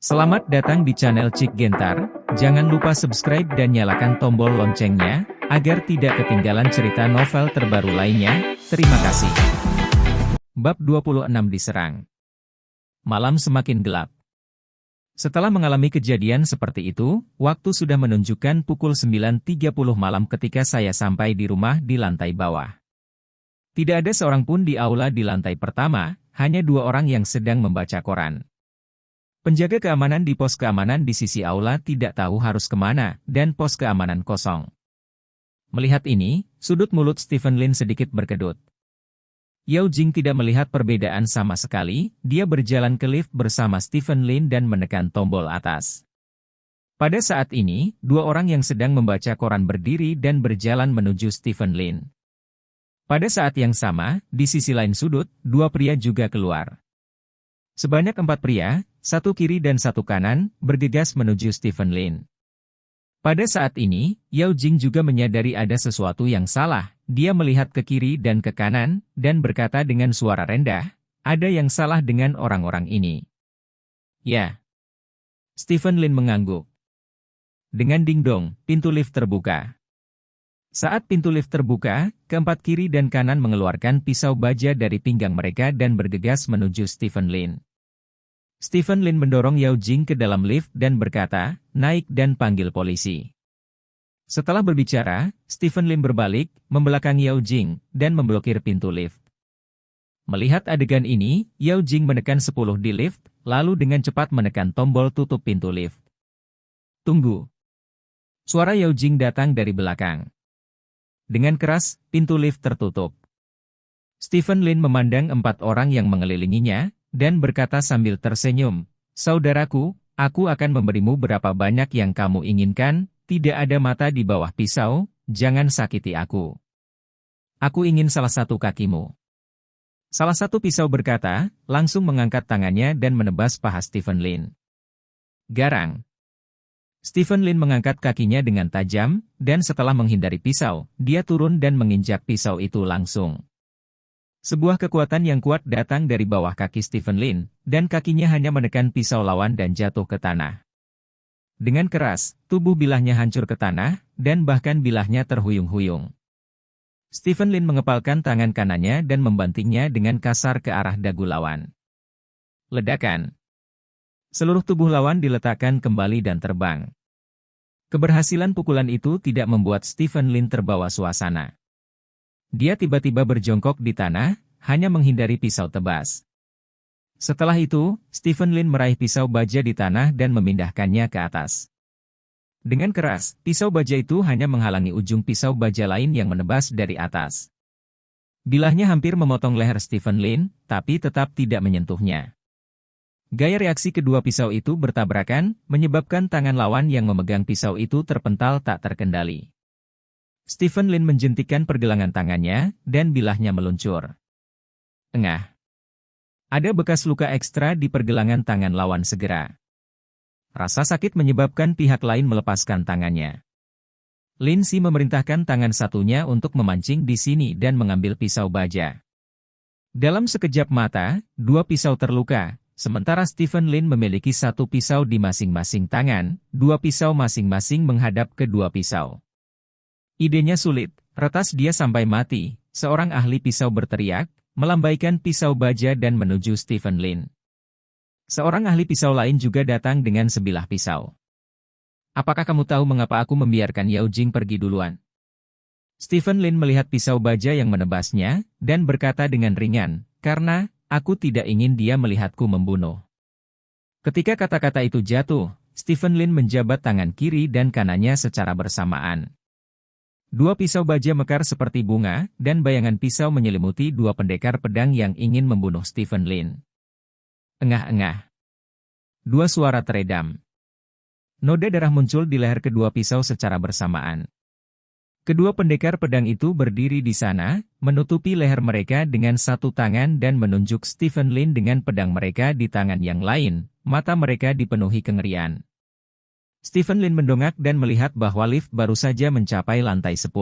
Selamat datang di channel Cik Gentar, jangan lupa subscribe dan nyalakan tombol loncengnya, agar tidak ketinggalan cerita novel terbaru lainnya, terima kasih. Bab 26 diserang. Malam semakin gelap. Setelah mengalami kejadian seperti itu, waktu sudah menunjukkan pukul 9.30 malam ketika saya sampai di rumah di lantai bawah. Tidak ada seorang pun di aula di lantai pertama, hanya dua orang yang sedang membaca koran. Penjaga keamanan di pos keamanan di sisi aula tidak tahu harus kemana, dan pos keamanan kosong. Melihat ini, sudut mulut Stephen Lin sedikit berkedut. Yao Jing tidak melihat perbedaan sama sekali, dia berjalan ke lift bersama Stephen Lin dan menekan tombol atas. Pada saat ini, dua orang yang sedang membaca koran berdiri dan berjalan menuju Stephen Lin. Pada saat yang sama, di sisi lain sudut, dua pria juga keluar. Sebanyak 4 pria, satu kiri dan satu kanan, bergegas menuju Stephen Lin. Pada saat ini, Yao Jing juga menyadari ada sesuatu yang salah. Dia melihat ke kiri dan ke kanan, dan berkata dengan suara rendah, ada yang salah dengan orang-orang ini. Ya. Stephen Lin mengangguk. Dengan ding-dong, pintu lift terbuka. Saat pintu lift terbuka, keempat kiri dan kanan mengeluarkan pisau baja dari pinggang mereka dan bergegas menuju Stephen Lin. Stephen Lin mendorong Yao Jing ke dalam lift dan berkata, naik dan panggil polisi. Setelah berbicara, Stephen Lin berbalik, membelakangi Yao Jing, dan memblokir pintu lift. Melihat adegan ini, Yao Jing menekan 10 di lift, lalu dengan cepat menekan tombol tutup pintu lift. Tunggu. Suara Yao Jing datang dari belakang. Dengan keras, pintu lift tertutup. Stephen Lin memandang 4 orang yang mengelilinginya, dan berkata sambil tersenyum, saudaraku, aku akan memberimu berapa banyak yang kamu inginkan, tidak ada mata di bawah pisau, jangan sakiti aku. Aku ingin salah satu kakimu. Salah satu pisau berkata, langsung mengangkat tangannya dan menebas paha Stephen Lin. Garang. Stephen Lin mengangkat kakinya dengan tajam, dan setelah menghindari pisau, dia turun dan menginjak pisau itu langsung. Sebuah kekuatan yang kuat datang dari bawah kaki Stephen Lin, dan kakinya hanya menekan pisau lawan dan jatuh ke tanah. Dengan keras, tubuh bilahnya hancur ke tanah, dan bahkan bilahnya terhuyung-huyung. Stephen Lin mengepalkan tangan kanannya dan membantingnya dengan kasar ke arah dagu lawan. Ledakan. Seluruh tubuh lawan diletakkan kembali dan terbang. Keberhasilan pukulan itu tidak membuat Stephen Lin terbawa suasana. Dia tiba-tiba berjongkok di tanah, hanya menghindari pisau tebas. Setelah itu, Stephen Lin meraih pisau baja di tanah dan memindahkannya ke atas. Dengan keras, pisau baja itu hanya menghalangi ujung pisau baja lain yang menebas dari atas. Bilahnya hampir memotong leher Stephen Lin, tapi tetap tidak menyentuhnya. Gaya reaksi kedua pisau itu bertabrakan, menyebabkan tangan lawan yang memegang pisau itu terpental tak terkendali. Stephen Lin menjentikkan pergelangan tangannya, dan bilahnya meluncur. Engah. Ada bekas luka ekstra di pergelangan tangan lawan segera. Rasa sakit menyebabkan pihak lain melepaskan tangannya. Lin Si memerintahkan tangan satunya untuk memancing di sini dan mengambil pisau baja. Dalam sekejap mata, 2 pisau terluka. Sementara Stephen Lin memiliki 1 pisau di masing-masing tangan, 2 pisau masing-masing menghadap ke 2 pisau. Idenya sulit, retas dia sampai mati, seorang ahli pisau berteriak, melambaikan pisau baja dan menuju Stephen Lin. Seorang ahli pisau lain juga datang dengan sebilah pisau. Apakah kamu tahu mengapa aku membiarkan Yao Jing pergi duluan? Stephen Lin melihat pisau baja yang menebasnya, dan berkata dengan ringan, karena aku tidak ingin dia melihatku membunuh. Ketika kata-kata itu jatuh, Stephen Lin menjabat tangan kiri dan kanannya secara bersamaan. 2 pisau baja mekar seperti bunga, dan bayangan pisau menyelimuti 2 pendekar pedang yang ingin membunuh Stephen Lin. Engah-engah. 2 suara teredam. Noda darah muncul di leher kedua pisau secara bersamaan. Kedua pendekar pedang itu berdiri di sana, menutupi leher mereka dengan 1 tangan dan menunjuk Stephen Lin dengan pedang mereka di tangan yang lain, mata mereka dipenuhi kengerian. Stephen Lin mendongak dan melihat bahwa lift baru saja mencapai lantai 10.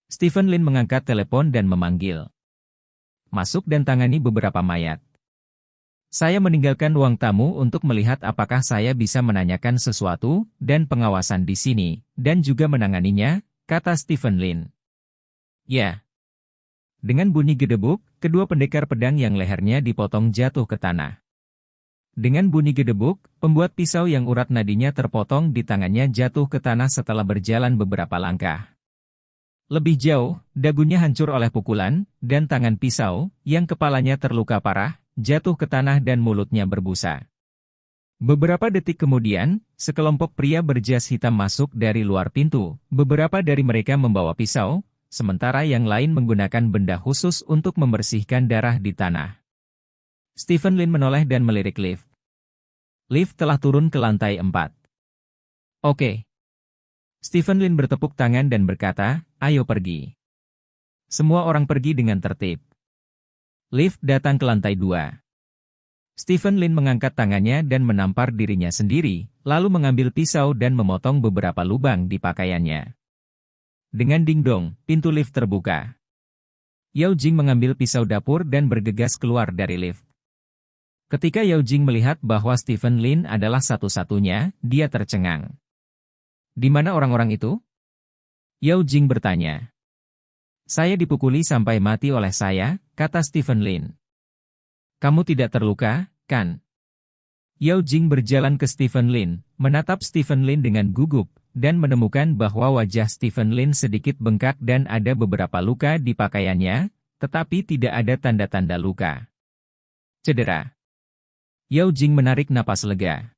Stephen Lin mengangkat telepon dan memanggil. Masuk dan tangani beberapa mayat. Saya meninggalkan ruang tamu untuk melihat apakah saya bisa menanyakan sesuatu, dan pengawasan di sini, dan juga menanganinya, kata Stephen Lin. Ya. Dengan bunyi gedebuk, kedua pendekar pedang yang lehernya dipotong jatuh ke tanah. Dengan bunyi gedebuk, pembuat pisau yang urat nadinya terpotong di tangannya jatuh ke tanah setelah berjalan beberapa langkah. Lebih jauh, dagunya hancur oleh pukulan, dan tangan pisau, yang kepalanya terluka parah, jatuh ke tanah dan mulutnya berbusa. Beberapa detik kemudian, sekelompok pria berjas hitam masuk dari luar pintu. Beberapa dari mereka membawa pisau, sementara yang lain menggunakan benda khusus untuk membersihkan darah di tanah. Stephen Lin menoleh dan melirik lift. Lift telah turun ke lantai 4. Oke. Stephen Lin bertepuk tangan dan berkata, ayo pergi. Semua orang pergi dengan tertib. Lift datang ke lantai 2. Stephen Lin mengangkat tangannya dan menampar dirinya sendiri, lalu mengambil pisau dan memotong beberapa lubang di pakaiannya. Dengan ding-dong, pintu lift terbuka. Yao Jing mengambil pisau dapur dan bergegas keluar dari lift. Ketika Yao Jing melihat bahwa Stephen Lin adalah satu-satunya, dia tercengang. Di mana orang-orang itu? Yao Jing bertanya. Saya dipukuli sampai mati oleh saya, kata Stephen Lin. Kamu tidak terluka, kan? Yao Jing berjalan ke Stephen Lin, menatap Stephen Lin dengan gugup, dan menemukan bahwa wajah Stephen Lin sedikit bengkak dan ada beberapa luka di pakaiannya, tetapi tidak ada tanda-tanda luka. Cedera. Yao Jing menarik napas lega.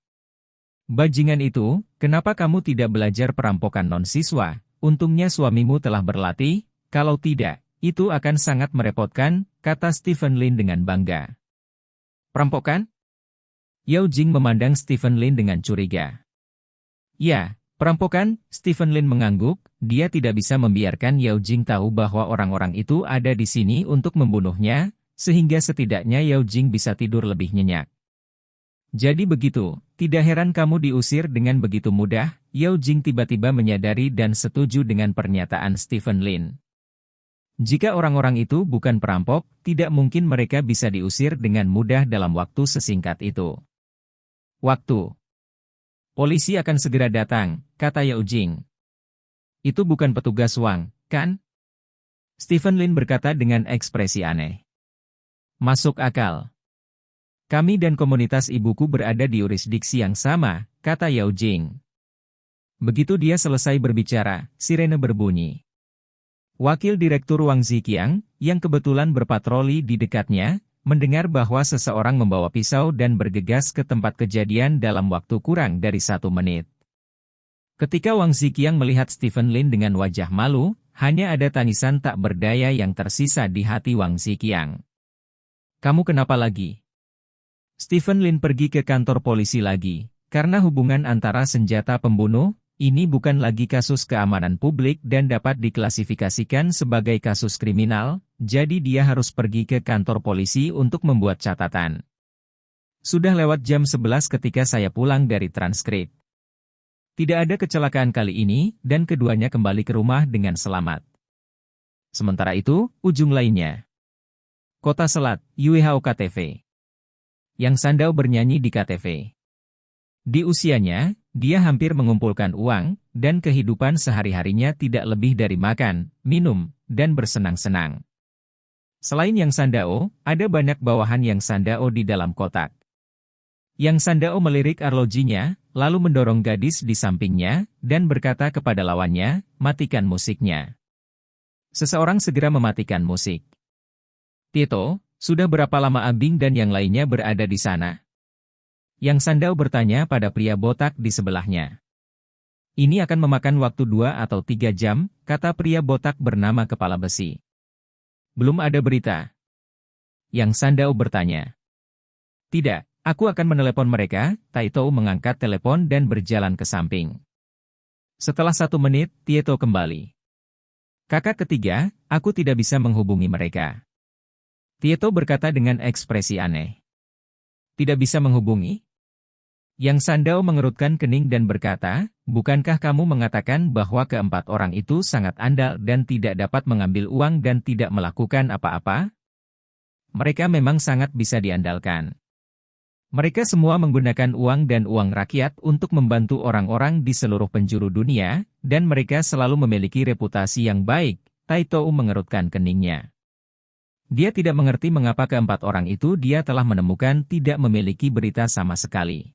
Bajingan itu, kenapa kamu tidak belajar perampokan non-siswa? Untungnya suamimu telah berlatih, kalau tidak, itu akan sangat merepotkan, kata Stephen Lin dengan bangga. Perampokan? Yao Jing memandang Stephen Lin dengan curiga. Ya, perampokan, Stephen Lin mengangguk, dia tidak bisa membiarkan Yao Jing tahu bahwa orang-orang itu ada di sini untuk membunuhnya, sehingga setidaknya Yao Jing bisa tidur lebih nyenyak. Jadi begitu, tidak heran kamu diusir dengan begitu mudah, Yao Jing tiba-tiba menyadari dan setuju dengan pernyataan Stephen Lin. Jika orang-orang itu bukan perampok, tidak mungkin mereka bisa diusir dengan mudah dalam waktu sesingkat itu. Waktu. Polisi akan segera datang, kata Yao Jing. Itu bukan petugas Wang, kan? Stephen Lin berkata dengan ekspresi aneh. Masuk akal. Kami dan komunitas ibuku berada di yurisdiksi yang sama, kata Yao Jing. Begitu dia selesai berbicara, sirene berbunyi. Wakil Direktur Wang Ziqiang, yang kebetulan berpatroli di dekatnya, mendengar bahwa seseorang membawa pisau dan bergegas ke tempat kejadian dalam waktu kurang dari 1 menit. Ketika Wang Ziqiang melihat Stephen Lin dengan wajah malu, hanya ada tangisan tak berdaya yang tersisa di hati Wang Ziqiang. Kamu kenapa lagi? Stephen Lin pergi ke kantor polisi lagi, karena hubungan antara senjata pembunuh, ini bukan lagi kasus keamanan publik dan dapat diklasifikasikan sebagai kasus kriminal, jadi dia harus pergi ke kantor polisi untuk membuat catatan. Sudah lewat jam 11 ketika saya pulang dari transkrip. Tidak ada kecelakaan kali ini, dan keduanya kembali ke rumah dengan selamat. Sementara itu, ujung lainnya. Kota Selat, Yuehao KTV. Yang Sandao bernyanyi di KTV. Di usianya, dia hampir mengumpulkan uang, dan kehidupan sehari-harinya tidak lebih dari makan, minum, dan bersenang-senang. Selain Yang Sandao, ada banyak bawahan Yang Sandao di dalam kotak. Yang Sandao melirik arlojinya, lalu mendorong gadis di sampingnya, dan berkata kepada lawannya, matikan musiknya. Seseorang segera mematikan musik. Tito, sudah berapa lama Abing dan yang lainnya berada di sana? Yang Sandao bertanya pada pria botak di sebelahnya. Ini akan memakan waktu 2 atau 3 jam, kata pria botak bernama Kepala Besi. Belum ada berita. Yang Sandao bertanya. Tidak, aku akan menelepon mereka. Taito mengangkat telepon dan berjalan ke samping. Setelah 1 menit, Tieto kembali. Kakak ketiga, aku tidak bisa menghubungi mereka. Tieto berkata dengan ekspresi aneh. Tidak bisa menghubungi? Yang Sandao mengerutkan kening dan berkata, bukankah kamu mengatakan bahwa keempat orang itu sangat andal dan tidak dapat mengambil uang dan tidak melakukan apa-apa? Mereka memang sangat bisa diandalkan. Mereka semua menggunakan uang dan uang rakyat untuk membantu orang-orang di seluruh penjuru dunia, dan mereka selalu memiliki reputasi yang baik. Taitou mengerutkan keningnya. Dia tidak mengerti mengapa keempat orang itu dia telah menemukan tidak memiliki berita sama sekali.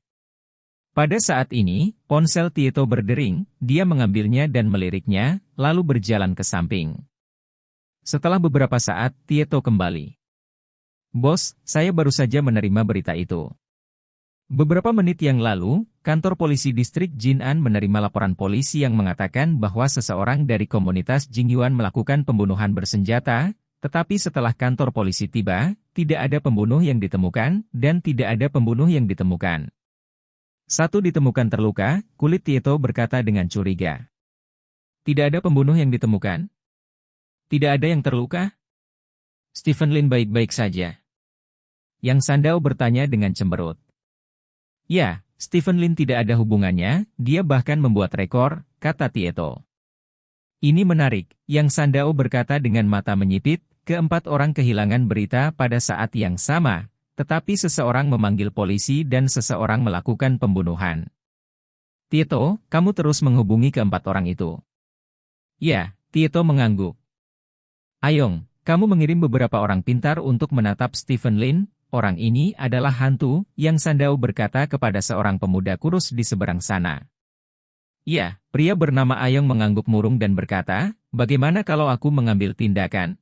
Pada saat ini, ponsel Tieto berdering, dia mengambilnya dan meliriknya, lalu berjalan ke samping. Setelah beberapa saat, Tieto kembali. Bos, saya baru saja menerima berita itu. Beberapa menit yang lalu, kantor polisi distrik Jinan menerima laporan polisi yang mengatakan bahwa seseorang dari komunitas Jingyuan melakukan pembunuhan bersenjata, tetapi setelah kantor polisi tiba, tidak ada pembunuh yang ditemukan, dan tidak ada pembunuh yang ditemukan. Satu ditemukan terluka, kulit Tieto berkata dengan curiga. Tidak ada pembunuh yang ditemukan? Tidak ada yang terluka? Stephen Lin baik-baik saja. Yang Sandao bertanya dengan cemberut. Ya, Stephen Lin tidak ada hubungannya, dia bahkan membuat rekor, kata Tieto. Ini menarik, Yang Sandao berkata dengan mata menyipit, keempat orang kehilangan berita pada saat yang sama, tetapi seseorang memanggil polisi dan seseorang melakukan pembunuhan. Tieto, kamu terus menghubungi keempat orang itu. Ya, Tieto mengangguk. Ayong, kamu mengirim beberapa orang pintar untuk menatap Stephen Lin. Orang ini adalah hantu, Yang Sandao berkata kepada seorang pemuda kurus di seberang sana. Ya, pria bernama Ayong mengangguk murung dan berkata, bagaimana kalau aku mengambil tindakan?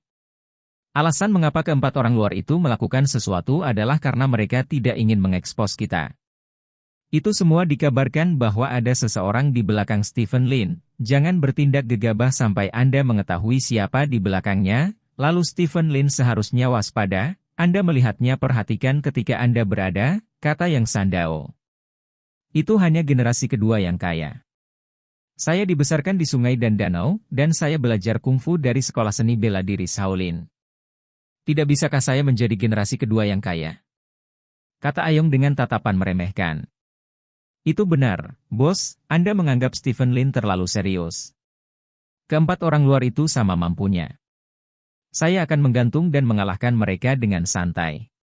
Alasan mengapa keempat orang luar itu melakukan sesuatu adalah karena mereka tidak ingin mengekspos kita. Itu semua dikabarkan bahwa ada seseorang di belakang Stephen Lin. Jangan bertindak gegabah sampai Anda mengetahui siapa di belakangnya, lalu Stephen Lin seharusnya waspada. Anda melihatnya perhatikan ketika Anda berada, kata Yang Sandao. Itu hanya generasi kedua yang kaya. Saya dibesarkan di sungai dan danau, dan saya belajar kungfu dari sekolah seni bela diri Shaolin. Tidak bisakah saya menjadi generasi kedua yang kaya? Kata Ayong dengan tatapan meremehkan. Itu benar, bos, Anda menganggap Stephen Lin terlalu serius. Keempat orang luar itu sama mampunya. Saya akan menggantung dan mengalahkan mereka dengan santai.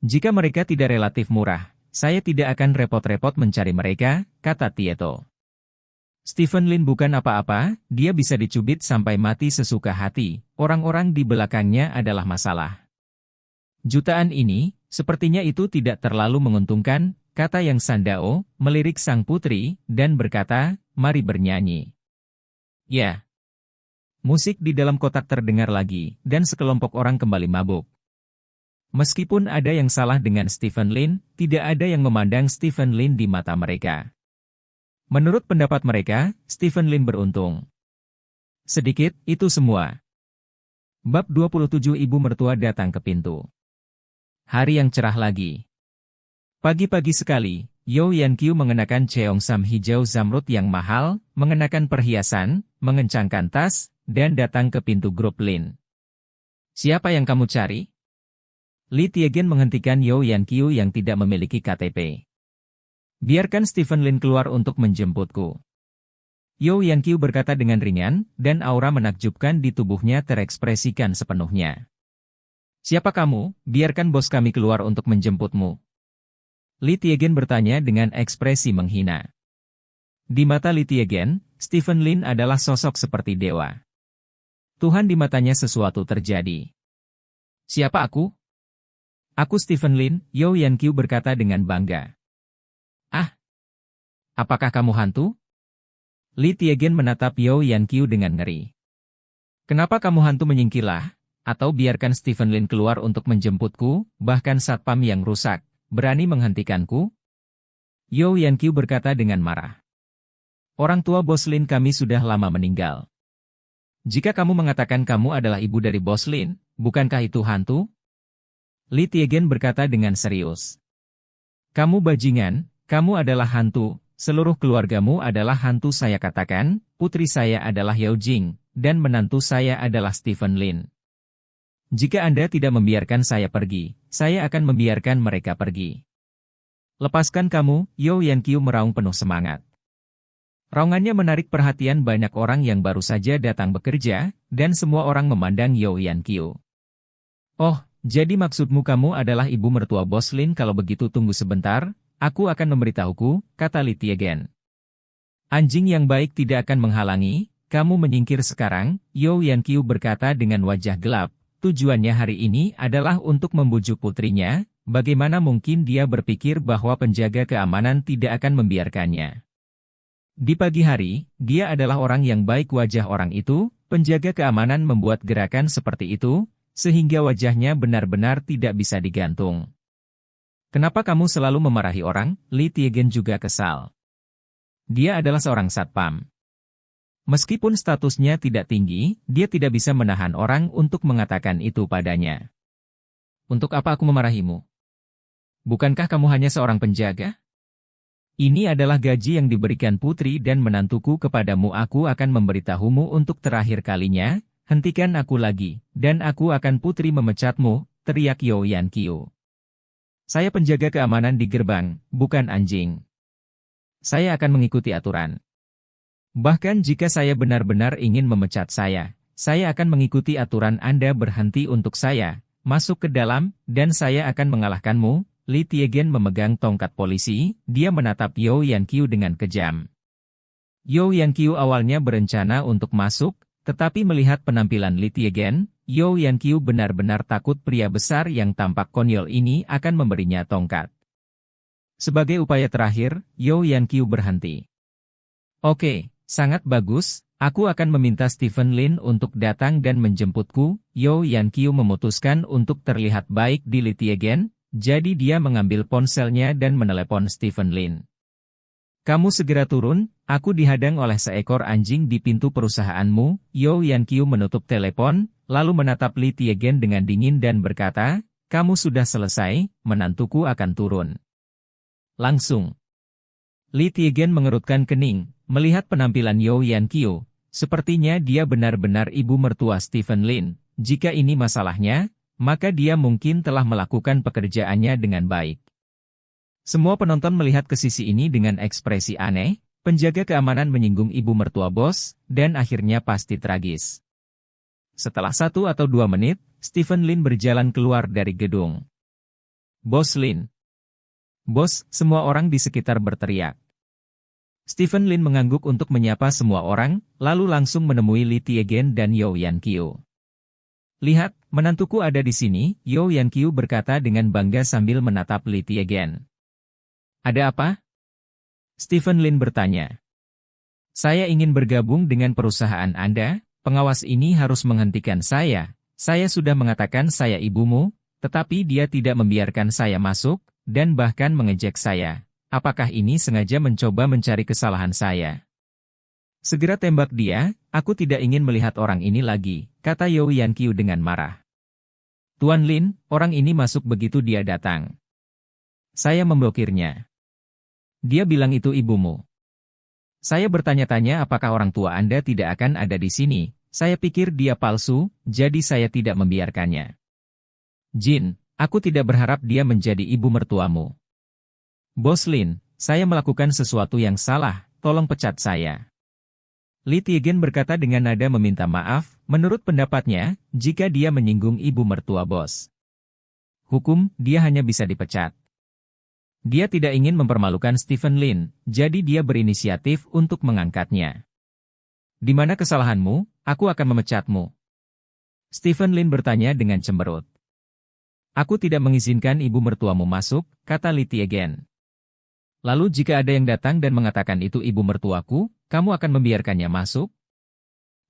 Jika mereka tidak relatif murah, saya tidak akan repot-repot mencari mereka, kata Tieto. Stephen Lin bukan apa-apa, dia bisa dicubit sampai mati sesuka hati, orang-orang di belakangnya adalah masalah. Jutaan ini, sepertinya itu tidak terlalu menguntungkan, kata Yang Sandao, melirik sang putri, dan berkata, mari bernyanyi. Ya. Musik di dalam kotak terdengar lagi, dan sekelompok orang kembali mabuk. Meskipun ada yang salah dengan Stephen Lin, tidak ada yang memandang Stephen Lin di mata mereka. Menurut pendapat mereka, Stephen Lin beruntung. Sedikit, itu semua. Bab 27 Ibu mertua datang ke pintu. Hari yang cerah lagi. Pagi-pagi sekali, Yo Yanqiu mengenakan cheongsam hijau zamrud yang mahal, mengenakan perhiasan, mengencangkan tas, dan datang ke pintu grup Lin. Siapa yang kamu cari? Li Tiegen menghentikan Yo Yanqiu yang tidak memiliki KTP. Biarkan Stephen Lin keluar untuk menjemputku. Yo Yanqiu berkata dengan ringan, dan aura menakjubkan di tubuhnya terekspresikan sepenuhnya. Siapa kamu? Biarkan bos kami keluar untuk menjemputmu. Li Tiegen bertanya dengan ekspresi menghina. Di mata Li Tiegen, Stephen Lin adalah sosok seperti dewa. Tuhan di matanya sesuatu terjadi. Siapa aku? Aku Stephen Lin, Yo Yanqiu berkata dengan bangga. Ah, apakah kamu hantu? Li Tiegen menatap Yo Yanqiu dengan ngeri. Kenapa kamu hantu menyingkirlah? Atau biarkan Stephen Lin keluar untuk menjemputku, bahkan satpam yang rusak, berani menghentikanku? Yo Yanqiu berkata dengan marah. Orang tua bos Lin kami sudah lama meninggal. Jika kamu mengatakan kamu adalah ibu dari bos Lin, bukankah itu hantu? Li Tiegen berkata dengan serius. Kamu bajingan, kamu adalah hantu, seluruh keluargamu adalah hantu saya katakan, putri saya adalah Yao Jing, dan menantu saya adalah Stephen Lin. Jika Anda tidak membiarkan saya pergi, saya akan membiarkan mereka pergi. Lepaskan kamu, Yo Yanqiu meraung penuh semangat. Raungannya menarik perhatian banyak orang yang baru saja datang bekerja, dan semua orang memandang Yo Yanqiu. Oh, jadi maksudmu kamu adalah ibu mertua Bos Lin? Kalau begitu tunggu sebentar, aku akan memberitahuku, kata Li Tiegen. Anjing yang baik tidak akan menghalangi, kamu menyingkir sekarang, Yo Yanqiu berkata dengan wajah gelap. Tujuannya hari ini adalah untuk membujuk putrinya, bagaimana mungkin dia berpikir bahwa penjaga keamanan tidak akan membiarkannya. Di pagi hari, dia adalah orang yang baik. Wajah orang itu, penjaga keamanan membuat gerakan seperti itu, sehingga wajahnya benar-benar tidak bisa digantung. Kenapa kamu selalu memarahi orang? Li Tiegen juga kesal. Dia adalah seorang satpam. Meskipun statusnya tidak tinggi, dia tidak bisa menahan orang untuk mengatakan itu padanya. Untuk apa aku memarahimu? Bukankah kamu hanya seorang penjaga? Ini adalah gaji yang diberikan putri dan menantuku kepadamu. Aku akan memberitahumu untuk terakhir kalinya, hentikan aku lagi, dan aku akan putri memecatmu, teriak Yo Yanqiu. Saya penjaga keamanan di gerbang, bukan anjing. Saya akan mengikuti aturan. Bahkan jika saya benar-benar ingin memecat saya akan mengikuti aturan. Anda berhenti untuk saya, masuk ke dalam, dan saya akan mengalahkanmu. Li Tiegen memegang tongkat polisi, dia menatap Yo Yanqiu dengan kejam. Yo Yanqiu awalnya berencana untuk masuk, tetapi melihat penampilan Li Tiegen, Yo Yanqiu benar-benar takut pria besar yang tampak konyol ini akan memberinya tongkat. Sebagai upaya terakhir, Yo Yanqiu berhenti. Oke, sangat bagus, aku akan meminta Stephen Lin untuk datang dan menjemputku. Yo Yanqiu memutuskan untuk terlihat baik di Li Tiegen, jadi dia mengambil ponselnya dan menelepon Stephen Lin. Kamu segera turun, aku dihadang oleh seekor anjing di pintu perusahaanmu. Yo Yanqiu menutup telepon, lalu menatap Li Tiegen dengan dingin dan berkata, kamu sudah selesai, menantuku akan turun. Langsung. Li Tiegen mengerutkan kening, melihat penampilan Yo Yanqiu. Sepertinya dia benar-benar ibu mertua Stephen Lin. Jika ini masalahnya, maka dia mungkin telah melakukan pekerjaannya dengan baik. Semua penonton melihat ke sisi ini dengan ekspresi aneh. Penjaga keamanan menyinggung ibu mertua bos, dan akhirnya pasti tragis. Setelah 1 atau 2 menit, Stephen Lin berjalan keluar dari gedung. Bos Lin. Bos, semua orang di sekitar berteriak. Stephen Lin mengangguk untuk menyapa semua orang, lalu langsung menemui Li Tiegen dan Yo Yanqiu. Lihat, menantuku ada di sini, Yo Yanqiu berkata dengan bangga sambil menatap Li Tiegen. Ada apa? Stephen Lin bertanya. Saya ingin bergabung dengan perusahaan Anda, pengawas ini harus menghentikan saya. Saya sudah mengatakan saya ibumu, tetapi dia tidak membiarkan saya masuk, dan bahkan mengejek saya. Apakah ini sengaja mencoba mencari kesalahan saya? Segera tembak dia, aku tidak ingin melihat orang ini lagi, kata Yo Yanqiu dengan marah. Tuan Lin, orang ini masuk begitu dia datang. Saya memblokirnya. Dia bilang itu ibumu. Saya bertanya-tanya apakah orang tua Anda tidak akan ada di sini. Saya pikir dia palsu, jadi saya tidak membiarkannya. Jin, aku tidak berharap dia menjadi ibu mertuamu. Bos Lin, saya melakukan sesuatu yang salah, tolong pecat saya. Li Tiegen berkata dengan nada meminta maaf, menurut pendapatnya, jika dia menyinggung ibu mertua bos. Hukum, dia hanya bisa dipecat. Dia tidak ingin mempermalukan Stephen Lin, jadi dia berinisiatif untuk mengangkatnya. Di mana kesalahanmu? Aku akan memecatmu. Stephen Lin bertanya dengan cemberut. Aku tidak mengizinkan ibu mertuamu masuk, kata Li Tiegen. Lalu jika ada yang datang dan mengatakan itu ibu mertuaku, kamu akan membiarkannya masuk?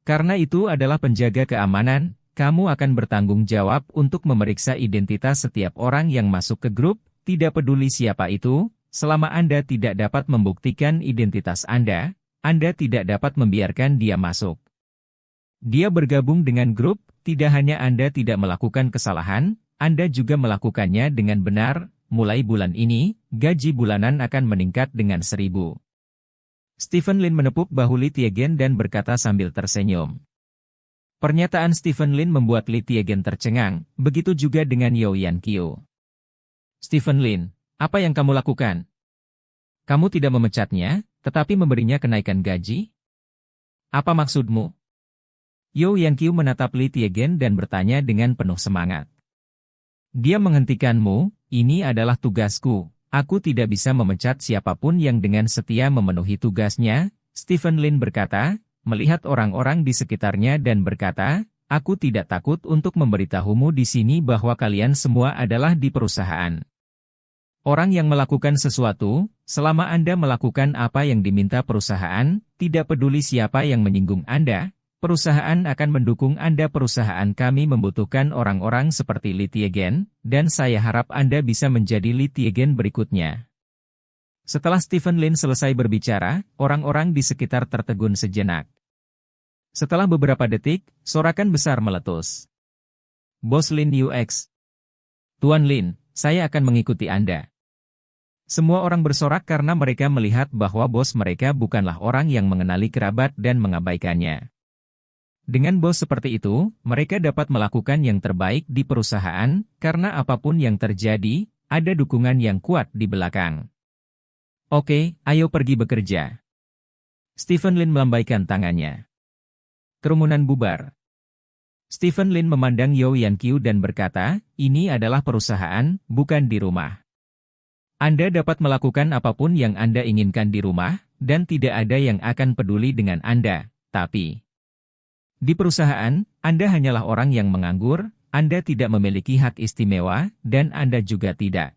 Karena itu adalah penjaga keamanan, kamu akan bertanggung jawab untuk memeriksa identitas setiap orang yang masuk ke grup. Tidak peduli siapa itu, selama Anda tidak dapat membuktikan identitas Anda tidak dapat membiarkan dia masuk. Dia bergabung dengan grup, tidak hanya Anda tidak melakukan kesalahan, Anda juga melakukannya dengan benar. Mulai bulan ini, gaji bulanan akan meningkat dengan 1.000. Stephen Lin menepuk bahu Li Tiegen dan berkata sambil tersenyum. Pernyataan Stephen Lin membuat Li Tiegen tercengang, begitu juga dengan Yo Yanqiu. Stephen Lin, apa yang kamu lakukan? Kamu tidak memecatnya, tetapi memberinya kenaikan gaji? Apa maksudmu? Yo Yanqiu menatap Li Tiegen dan bertanya dengan penuh semangat. Dia menghentikanmu, ini adalah tugasku. Aku tidak bisa memecat siapapun yang dengan setia memenuhi tugasnya, Stephen Lin berkata, melihat orang-orang di sekitarnya dan berkata, aku tidak takut untuk memberitahumu di sini bahwa kalian semua adalah di perusahaan. Orang yang melakukan sesuatu, selama Anda melakukan apa yang diminta perusahaan, tidak peduli siapa yang menyinggung Anda, perusahaan akan mendukung Anda. Perusahaan kami membutuhkan orang-orang seperti Li Tiegen, dan saya harap Anda bisa menjadi Li Tiegen berikutnya. Setelah Stephen Lin selesai berbicara, orang-orang di sekitar tertegun sejenak. Setelah beberapa detik, sorakan besar meletus. Bos Lin UX. Tuan Lin, saya akan mengikuti Anda. Semua orang bersorak karena mereka melihat bahwa bos mereka bukanlah orang yang mengenali kerabat dan mengabaikannya. Dengan bos seperti itu, mereka dapat melakukan yang terbaik di perusahaan, karena apapun yang terjadi, ada dukungan yang kuat di belakang. Oke, ayo pergi bekerja. Stephen Lin melambaikan tangannya. Kerumunan bubar. Stephen Lin memandang Yao Yanqiu dan berkata, ini adalah perusahaan, bukan di rumah. Anda dapat melakukan apapun yang Anda inginkan di rumah, dan tidak ada yang akan peduli dengan Anda, tapi di perusahaan, Anda hanyalah orang yang menganggur, Anda tidak memiliki hak istimewa, dan Anda juga tidak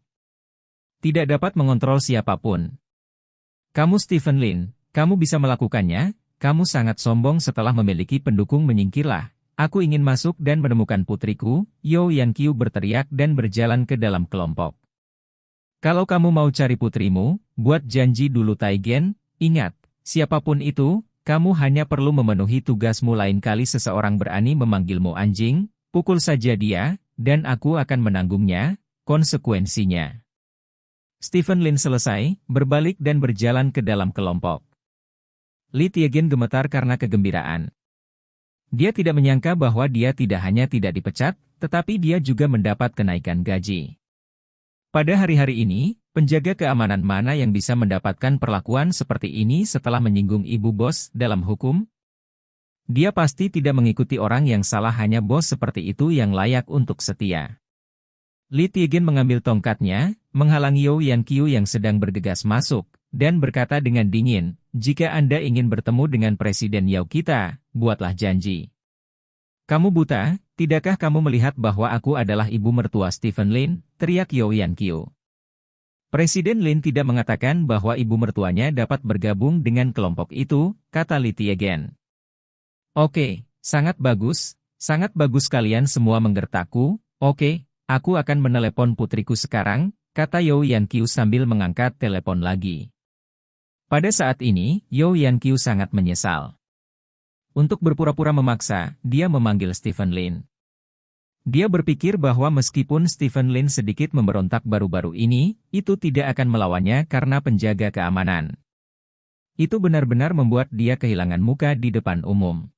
dapat mengontrol siapapun. Kamu Stephen Lin, kamu bisa melakukannya, kamu sangat sombong setelah memiliki pendukung. Menyingkirlah, aku ingin masuk dan menemukan putriku, Yao Yanqiu berteriak dan berjalan ke dalam kelompok. Kalau kamu mau cari putrimu, buat janji dulu Taigen, ingat, siapapun itu, kamu hanya perlu memenuhi tugasmu. Lain kali seseorang berani memanggilmu anjing, pukul saja dia, dan aku akan menanggungnya, konsekuensinya. Stephen Lin selesai, berbalik dan berjalan ke dalam kelompok. Li Tiegen gemetar karena kegembiraan. Dia tidak menyangka bahwa dia tidak hanya tidak dipecat, tetapi dia juga mendapat kenaikan gaji. Pada hari-hari ini, penjaga keamanan mana yang bisa mendapatkan perlakuan seperti ini setelah menyinggung ibu bos dalam hukum? Dia pasti tidak mengikuti orang yang salah, hanya bos seperti itu yang layak untuk setia. Li Tiegen mengambil tongkatnya, menghalangi Yao Yanqiu yang sedang bergegas masuk, dan berkata dengan dingin, jika Anda ingin bertemu dengan Presiden Yao kita, buatlah janji. Kamu buta, tidakkah kamu melihat bahwa aku adalah ibu mertua Stephen Lin, teriak Yao Yanqiu. Presiden Lin tidak mengatakan bahwa ibu mertuanya dapat bergabung dengan kelompok itu, kata Li Tiegen. Oke, sangat bagus kalian semua menggertakku, oke, aku akan menelepon putriku sekarang, kata Yao Yanqiu sambil mengangkat telepon lagi. Pada saat ini, Yao Yanqiu sangat menyesal. Untuk berpura-pura memaksa, dia memanggil Stephen Lin. Dia berpikir bahwa meskipun Stephen Lin sedikit memberontak baru-baru ini, itu tidak akan melawannya karena penjaga keamanan. Itu benar-benar membuat dia kehilangan muka di depan umum.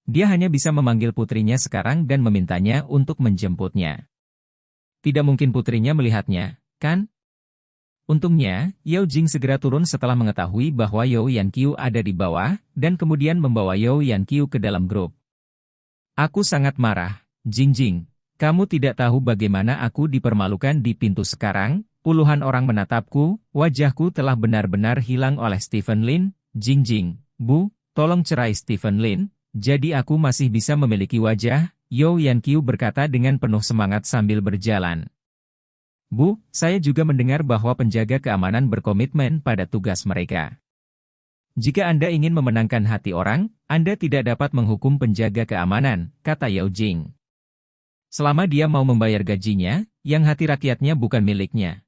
Dia hanya bisa memanggil putrinya sekarang dan memintanya untuk menjemputnya. Tidak mungkin putrinya melihatnya, kan? Untungnya, Yao Jing segera turun setelah mengetahui bahwa Yao Yanqiu ada di bawah, dan kemudian membawa Yao Yanqiu ke dalam grup. Aku sangat marah, Jing, kamu tidak tahu bagaimana aku dipermalukan di pintu sekarang, puluhan orang menatapku, wajahku telah benar-benar hilang oleh Stephen Lin, Jing, Bu, tolong cerai Stephen Lin, jadi aku masih bisa memiliki wajah, Yao Yanqiu berkata dengan penuh semangat sambil berjalan. Bu, saya juga mendengar bahwa penjaga keamanan berkomitmen pada tugas mereka. Jika Anda ingin memenangkan hati orang, Anda tidak dapat menghukum penjaga keamanan, kata Yao Jing. Selama dia mau membayar gajinya, yang hati rakyatnya bukan miliknya.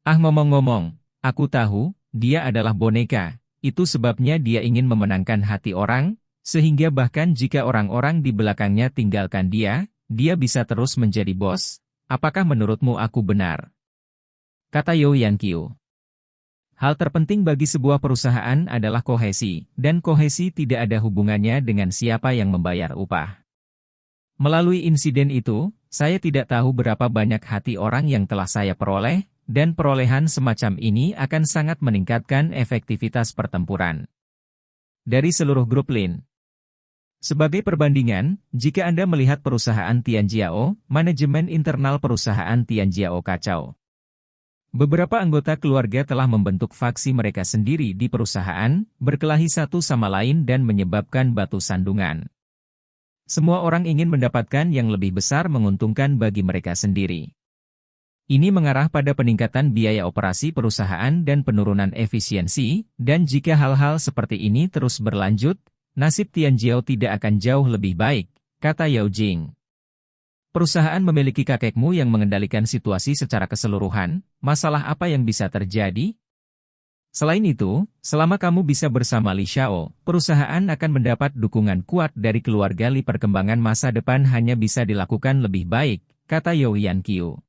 Ah, ngomong-ngomong, aku tahu, dia adalah boneka, itu sebabnya dia ingin memenangkan hati orang, sehingga bahkan jika orang-orang di belakangnya tinggalkan dia bisa terus menjadi bos. Apakah menurutmu aku benar? Kata Yao Yanqiu. Hal terpenting bagi sebuah perusahaan adalah kohesi, dan kohesi tidak ada hubungannya dengan siapa yang membayar upah. Melalui insiden itu, saya tidak tahu berapa banyak hati orang yang telah saya peroleh, dan perolehan semacam ini akan sangat meningkatkan efektivitas pertempuran. Dari seluruh grup Lin. Sebagai perbandingan, jika Anda melihat perusahaan Tianjiao, manajemen internal perusahaan Tianjiao kacau. Beberapa anggota keluarga telah membentuk faksi mereka sendiri di perusahaan, berkelahi satu sama lain dan menyebabkan batu sandungan. Semua orang ingin mendapatkan yang lebih besar menguntungkan bagi mereka sendiri. Ini mengarah pada peningkatan biaya operasi perusahaan dan penurunan efisiensi, dan jika hal-hal seperti ini terus berlanjut, nasib Tianjiao tidak akan jauh lebih baik, kata Yao Jing. Perusahaan memiliki kakekmu yang mengendalikan situasi secara keseluruhan, masalah apa yang bisa terjadi? Selain itu, selama kamu bisa bersama Li Xiao, perusahaan akan mendapat dukungan kuat dari keluarga Li. Perkembangan masa depan hanya bisa dilakukan lebih baik, kata Yao Yanqiu.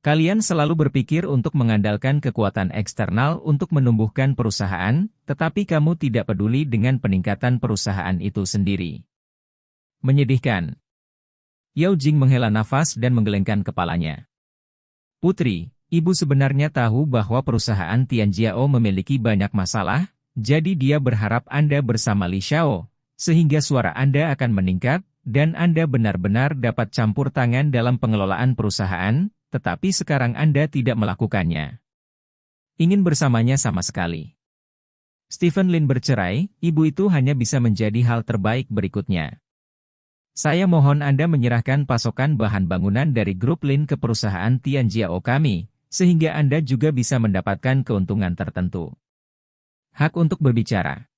Kalian selalu berpikir untuk mengandalkan kekuatan eksternal untuk menumbuhkan perusahaan, tetapi kamu tidak peduli dengan peningkatan perusahaan itu sendiri. Menyedihkan. Yao Jing menghela nafas dan menggelengkan kepalanya. Putri, ibu sebenarnya tahu bahwa perusahaan Tianjiao memiliki banyak masalah, jadi dia berharap Anda bersama Li Xiao, sehingga suara Anda akan meningkat, dan Anda benar-benar dapat campur tangan dalam pengelolaan perusahaan, tetapi sekarang Anda tidak melakukannya. Ingin bersamanya sama sekali. Stephen Lin bercerai, ibu itu hanya bisa menjadi hal terbaik berikutnya. Saya mohon Anda menyerahkan pasokan bahan bangunan dari grup Lin ke perusahaan Tianjiao kami, sehingga Anda juga bisa mendapatkan keuntungan tertentu. Hak untuk berbicara.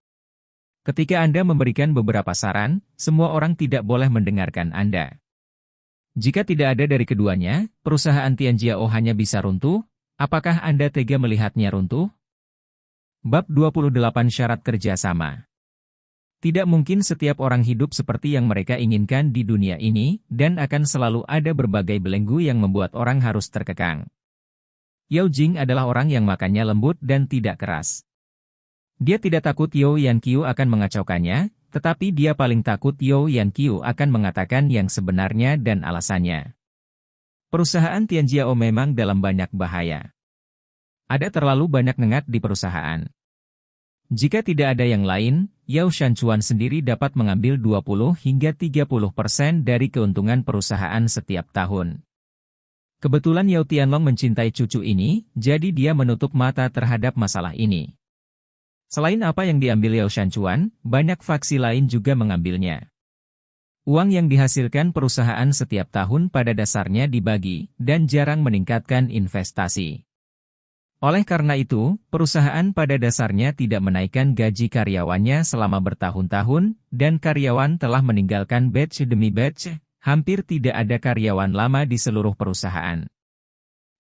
Ketika Anda memberikan beberapa saran, semua orang tidak boleh mendengarkan Anda. Jika tidak ada dari keduanya, perusahaan Tianjiao hanya bisa runtuh. Apakah Anda tega melihatnya runtuh? Bab 28 Syarat Kerjasama. Tidak mungkin setiap orang hidup seperti yang mereka inginkan di dunia ini, dan akan selalu ada berbagai belenggu yang membuat orang harus terkekang. Yao Jing adalah orang yang makannya lembut dan tidak keras. Dia tidak takut Yao Yanqiu akan mengacaukannya, tetapi dia paling takut Yao Yanqiu akan mengatakan yang sebenarnya dan alasannya. Perusahaan Tianjiao memang dalam banyak bahaya. Ada terlalu banyak nengat di perusahaan. Jika tidak ada yang lain, Yao Shanchuan sendiri dapat mengambil 20 hingga 30% dari keuntungan perusahaan setiap tahun. Kebetulan Yao Tianlong mencintai cucu ini, jadi dia menutup mata terhadap masalah ini. Selain apa yang diambil Yao Shanchuan, banyak faksi lain juga mengambilnya. Uang yang dihasilkan perusahaan setiap tahun pada dasarnya dibagi, dan jarang meningkatkan investasi. Oleh karena itu, perusahaan pada dasarnya tidak menaikkan gaji karyawannya selama bertahun-tahun, dan karyawan telah meninggalkan batch demi batch, hampir tidak ada karyawan lama di seluruh perusahaan.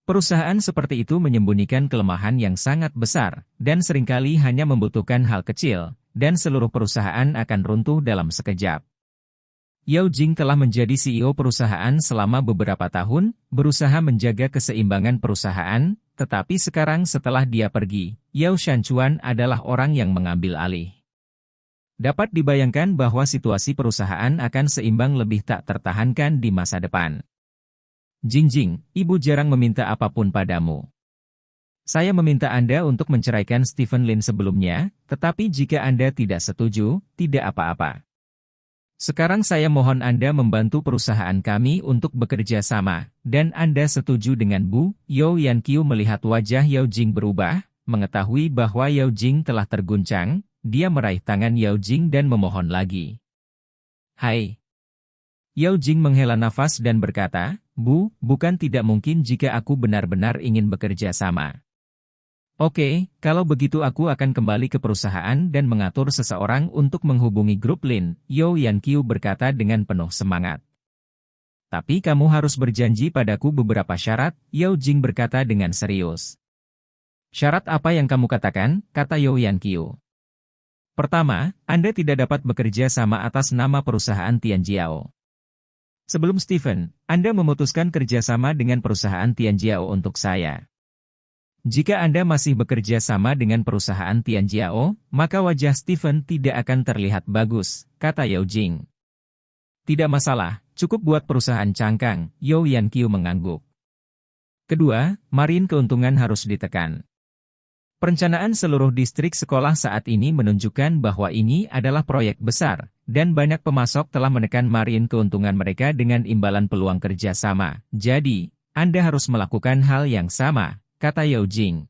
Perusahaan seperti itu menyembunyikan kelemahan yang sangat besar, dan seringkali hanya membutuhkan hal kecil, dan seluruh perusahaan akan runtuh dalam sekejap. Yao Jing telah menjadi CEO perusahaan selama beberapa tahun, berusaha menjaga keseimbangan perusahaan, tetapi sekarang setelah dia pergi, Yao Shanchuan adalah orang yang mengambil alih. Dapat dibayangkan bahwa situasi perusahaan akan seimbang lebih tak tertahankan di masa depan. Jing, ibu jarang meminta apapun padamu. Saya meminta Anda untuk menceraikan Stephen Lin sebelumnya, tetapi jika Anda tidak setuju, tidak apa-apa. Sekarang saya mohon Anda membantu perusahaan kami untuk bekerja sama, dan Anda setuju dengan Bu. Yao Yanqiu melihat wajah Yao Jing berubah, mengetahui bahwa Yao Jing telah terguncang, dia meraih tangan Yao Jing dan memohon lagi. Hai. Yao Jing menghela nafas dan berkata, Bu, bukan tidak mungkin jika aku benar-benar ingin bekerja sama. Oke, kalau begitu aku akan kembali ke perusahaan dan mengatur seseorang untuk menghubungi grup Lin, Yao Yanqiu berkata dengan penuh semangat. Tapi kamu harus berjanji padaku beberapa syarat, Yao Jing berkata dengan serius. Syarat apa yang kamu katakan, kata Yao Yanqiu. Pertama, Anda tidak dapat bekerja sama atas nama perusahaan Tianjiao. Sebelum Stephen, Anda memutuskan kerjasama dengan perusahaan Tianjiao untuk saya. Jika Anda masih bekerja sama dengan perusahaan Tianjiao, maka wajah Stephen tidak akan terlihat bagus, kata Yao Jing. Tidak masalah, cukup buat perusahaan cangkang, Yao Yanqiu mengangguk. Kedua, margin keuntungan harus ditekan. Perencanaan seluruh distrik sekolah saat ini menunjukkan bahwa ini adalah proyek besar, dan banyak pemasok telah menekan margin keuntungan mereka dengan imbalan peluang kerja sama. Jadi, Anda harus melakukan hal yang sama, kata Yao Jing.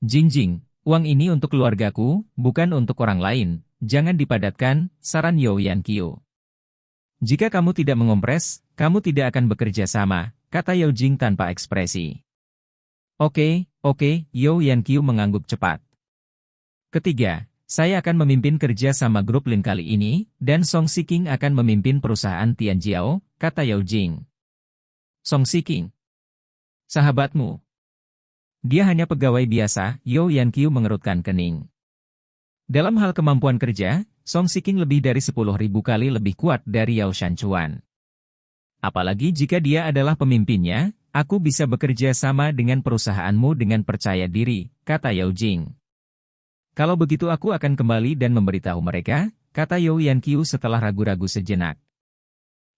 Jing, uang ini untuk keluargaku, bukan untuk orang lain. Jangan dipadatkan, saran Yao Yanqiu. Jika kamu tidak mengompres, kamu tidak akan bekerja sama, kata Yao Jing tanpa ekspresi. Oke, Yao Yanqiu mengangguk cepat. Ketiga, saya akan memimpin kerja sama grup Lin kali ini, dan Song Shiking akan memimpin perusahaan Tianjiao, kata Yao Jing. Song Shiking. Sahabatmu. Dia hanya pegawai biasa, Yao Yanqiu mengerutkan kening. Dalam hal kemampuan kerja, Song Shiking lebih dari 10.000 kali lebih kuat dari Yao Shanchuan. Apalagi jika dia adalah pemimpinnya, aku bisa bekerja sama dengan perusahaanmu dengan percaya diri, kata Yao Jing. Kalau begitu aku akan kembali dan memberitahu mereka, kata Yao Yanqiu setelah ragu-ragu sejenak.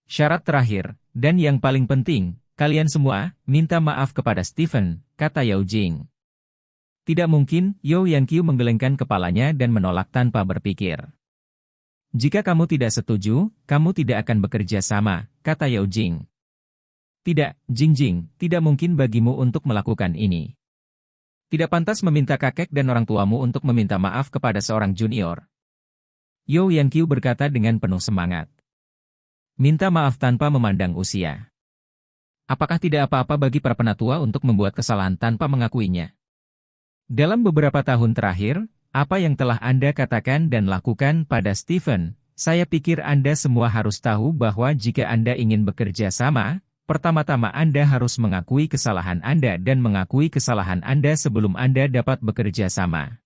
Syarat terakhir, dan yang paling penting, kalian semua, minta maaf kepada Stephen, kata Yao Jing. Tidak mungkin, Yao Yanqiu menggelengkan kepalanya dan menolak tanpa berpikir. Jika kamu tidak setuju, kamu tidak akan bekerja sama, kata Yao Jing. Tidak, Jing, tidak mungkin bagimu untuk melakukan ini. Tidak pantas meminta kakek dan orang tuamu untuk meminta maaf kepada seorang junior. Yao Yanqiu berkata dengan penuh semangat. Minta maaf tanpa memandang usia. Apakah tidak apa-apa bagi para penatua untuk membuat kesalahan tanpa mengakuinya? Dalam beberapa tahun terakhir, apa yang telah Anda katakan dan lakukan pada Stephen, saya pikir Anda semua harus tahu bahwa jika Anda ingin bekerja sama, pertama-tama Anda harus mengakui kesalahan Anda dan mengakui kesalahan Anda sebelum Anda dapat bekerja sama.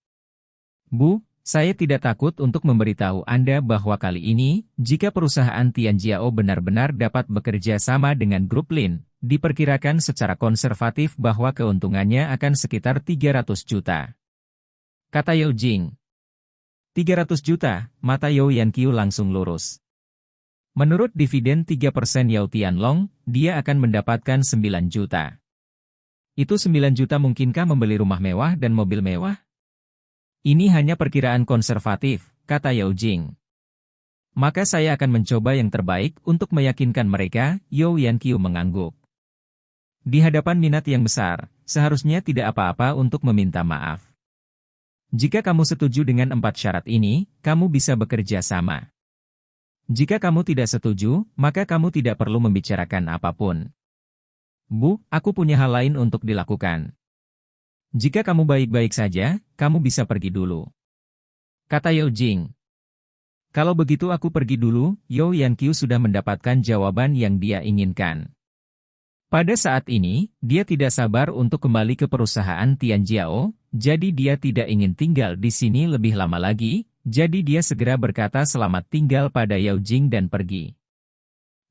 Bu, saya tidak takut untuk memberitahu Anda bahwa kali ini, jika perusahaan Tianjiao benar-benar dapat bekerja sama dengan grup Lin, diperkirakan secara konservatif bahwa keuntungannya akan sekitar 300 juta. Kata Yao Jing. 300 juta, mata Yao Yanqiu langsung lurus. Menurut dividen 3% Yao Tianlong, dia akan mendapatkan 9 juta. Itu 9 juta mungkinkah membeli rumah mewah dan mobil mewah? Ini hanya perkiraan konservatif, kata Yao Jing. Maka saya akan mencoba yang terbaik untuk meyakinkan mereka, Yao Yanqiu mengangguk. Di hadapan minat yang besar, seharusnya tidak apa-apa untuk meminta maaf. Jika kamu setuju dengan 4 syarat ini, kamu bisa bekerja sama. Jika kamu tidak setuju, maka kamu tidak perlu membicarakan apapun. Bu, aku punya hal lain untuk dilakukan. Jika kamu baik-baik saja, kamu bisa pergi dulu. Kata Yao Jing. Kalau begitu aku pergi dulu, Yao Yanqiu sudah mendapatkan jawaban yang dia inginkan. Pada saat ini, dia tidak sabar untuk kembali ke perusahaan Tianjiao, jadi dia tidak ingin tinggal di sini lebih lama lagi. Jadi dia segera berkata selamat tinggal pada Yao Jing dan pergi.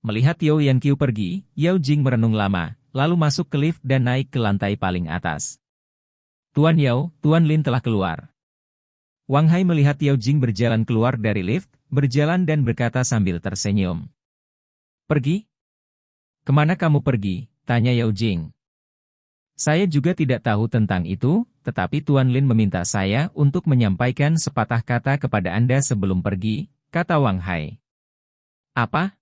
Melihat Yao Yanqiu pergi, Yao Jing merenung lama, lalu masuk ke lift dan naik ke lantai paling atas. Tuan Yao, Tuan Lin telah keluar. Wang Hai melihat Yao Jing berjalan keluar dari lift, berjalan dan berkata sambil tersenyum. Pergi? Kemana kamu pergi? Tanya Yao Jing. Saya juga tidak tahu tentang itu, tetapi Tuan Lin meminta saya untuk menyampaikan sepatah kata kepada Anda sebelum pergi, kata Wang Hai. Apa?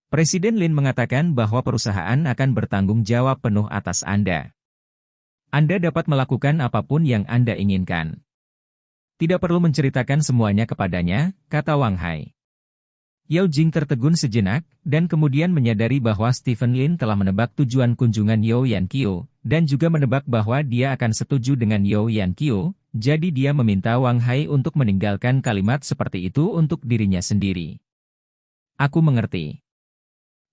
Presiden Lin mengatakan bahwa perusahaan akan bertanggung jawab penuh atas Anda. Anda dapat melakukan apapun yang Anda inginkan. Tidak perlu menceritakan semuanya kepadanya, kata Wang Hai. Yao Jing tertegun sejenak, dan kemudian menyadari bahwa Stephen Lin telah menebak tujuan kunjungan Yao Yanqiu, dan juga menebak bahwa dia akan setuju dengan Yao Yanqiu, jadi dia meminta Wang Hai untuk meninggalkan kalimat seperti itu untuk dirinya sendiri. Aku mengerti.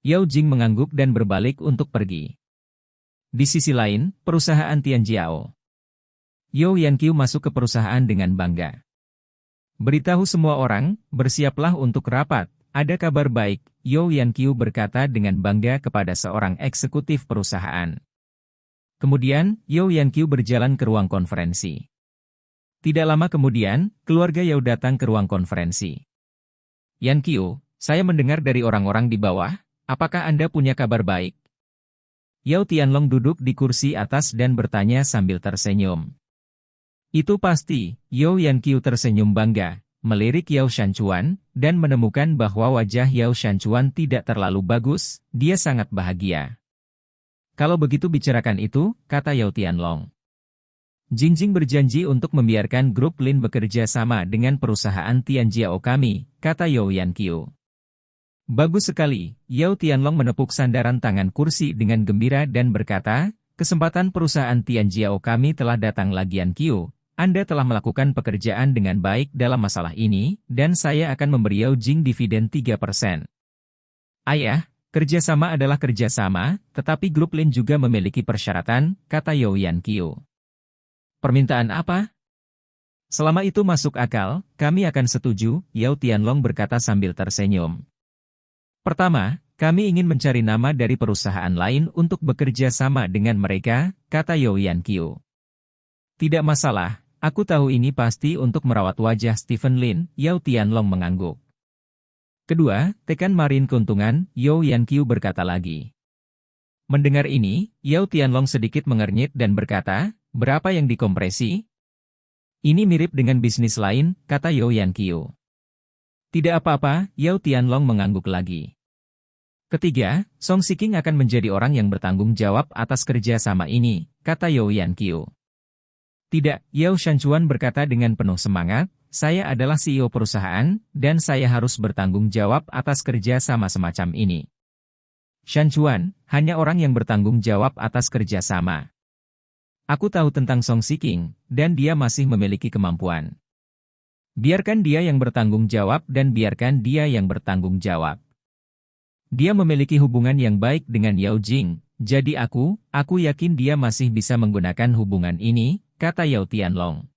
Yao Jing mengangguk dan berbalik untuk pergi. Di sisi lain, perusahaan Tianjiao. Yao Yanqiu masuk ke perusahaan dengan bangga. Beritahu semua orang, bersiaplah untuk rapat. Ada kabar baik, Yao Yanqiu berkata dengan bangga kepada seorang eksekutif perusahaan. Kemudian, Yao Yanqiu berjalan ke ruang konferensi. Tidak lama kemudian, keluarga Yao datang ke ruang konferensi. Yanqiu, saya mendengar dari orang-orang di bawah, apakah Anda punya kabar baik? Yao Tianlong duduk di kursi atas dan bertanya sambil tersenyum. Itu pasti, Yao Yanqiu tersenyum bangga. melirik Yao Shanchuan, dan menemukan bahwa wajah Yao Shanchuan tidak terlalu bagus, dia sangat bahagia. Kalau begitu bicarakan itu, kata Yao Tianlong. Jingjing berjanji untuk membiarkan grup Lin bekerja sama dengan perusahaan Tianjiao kami, kata Yao Yanqiu. Bagus sekali, Yao Tianlong menepuk sandaran tangan kursi dengan gembira dan berkata, kesempatan perusahaan Tianjiao kami telah datang lagi Yanqiu. Anda telah melakukan pekerjaan dengan baik dalam masalah ini, dan saya akan memberi Yao Jing dividen 3%. Ayah, kerjasama adalah kerjasama, tetapi grup Lin juga memiliki persyaratan, kata Yao Yanqiu. Permintaan apa? Selama itu masuk akal, kami akan setuju, Yao Tianlong berkata sambil tersenyum. Pertama, kami ingin mencari nama dari perusahaan lain untuk bekerja sama dengan mereka, kata Yao Yanqiu. Tidak masalah, aku tahu ini pasti untuk merawat wajah Stephen Lin, Yao Tianlong mengangguk. Kedua, tekan marin keuntungan, Yao Yanqiu berkata lagi. Mendengar ini, Yao Tianlong sedikit mengernyit dan berkata, berapa yang dikompresi? Ini mirip dengan bisnis lain, kata Yao Yanqiu. Tidak apa-apa, Yao Tianlong mengangguk lagi. Ketiga, Song Shiqing akan menjadi orang yang bertanggung jawab atas kerja sama ini, kata Yao Yanqiu. Tidak, Yao Shanchuan berkata dengan penuh semangat, saya adalah CEO perusahaan, dan saya harus bertanggung jawab atas kerja sama semacam ini. Shanchuan, hanya orang yang bertanggung jawab atas kerja sama. Aku tahu tentang Song Shiqing, dan dia masih memiliki kemampuan. Biarkan dia yang bertanggung jawab dan biarkan dia yang bertanggung jawab. Dia memiliki hubungan yang baik dengan Yao Jing, jadi aku yakin dia masih bisa menggunakan hubungan ini, kata Yao Tianlong.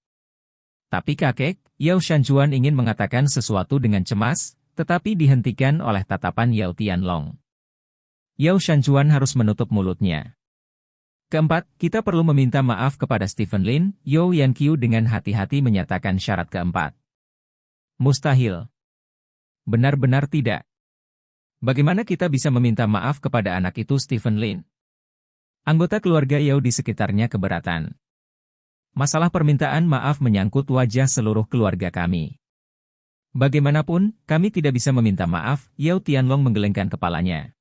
Tapi kakek, Yao Shanchuan ingin mengatakan sesuatu dengan cemas, tetapi dihentikan oleh tatapan Yao Tianlong. Yao Shanchuan harus menutup mulutnya. Keempat, kita perlu meminta maaf kepada Stephen Lin, Yao Yanqiu dengan hati-hati menyatakan syarat keempat. Mustahil. Benar-benar tidak. Bagaimana kita bisa meminta maaf kepada anak itu Stephen Lin? Anggota keluarga Yao di sekitarnya keberatan. Masalah permintaan maaf menyangkut wajah seluruh keluarga kami. Bagaimanapun, kami tidak bisa meminta maaf, Yao Tianlong menggelengkan kepalanya.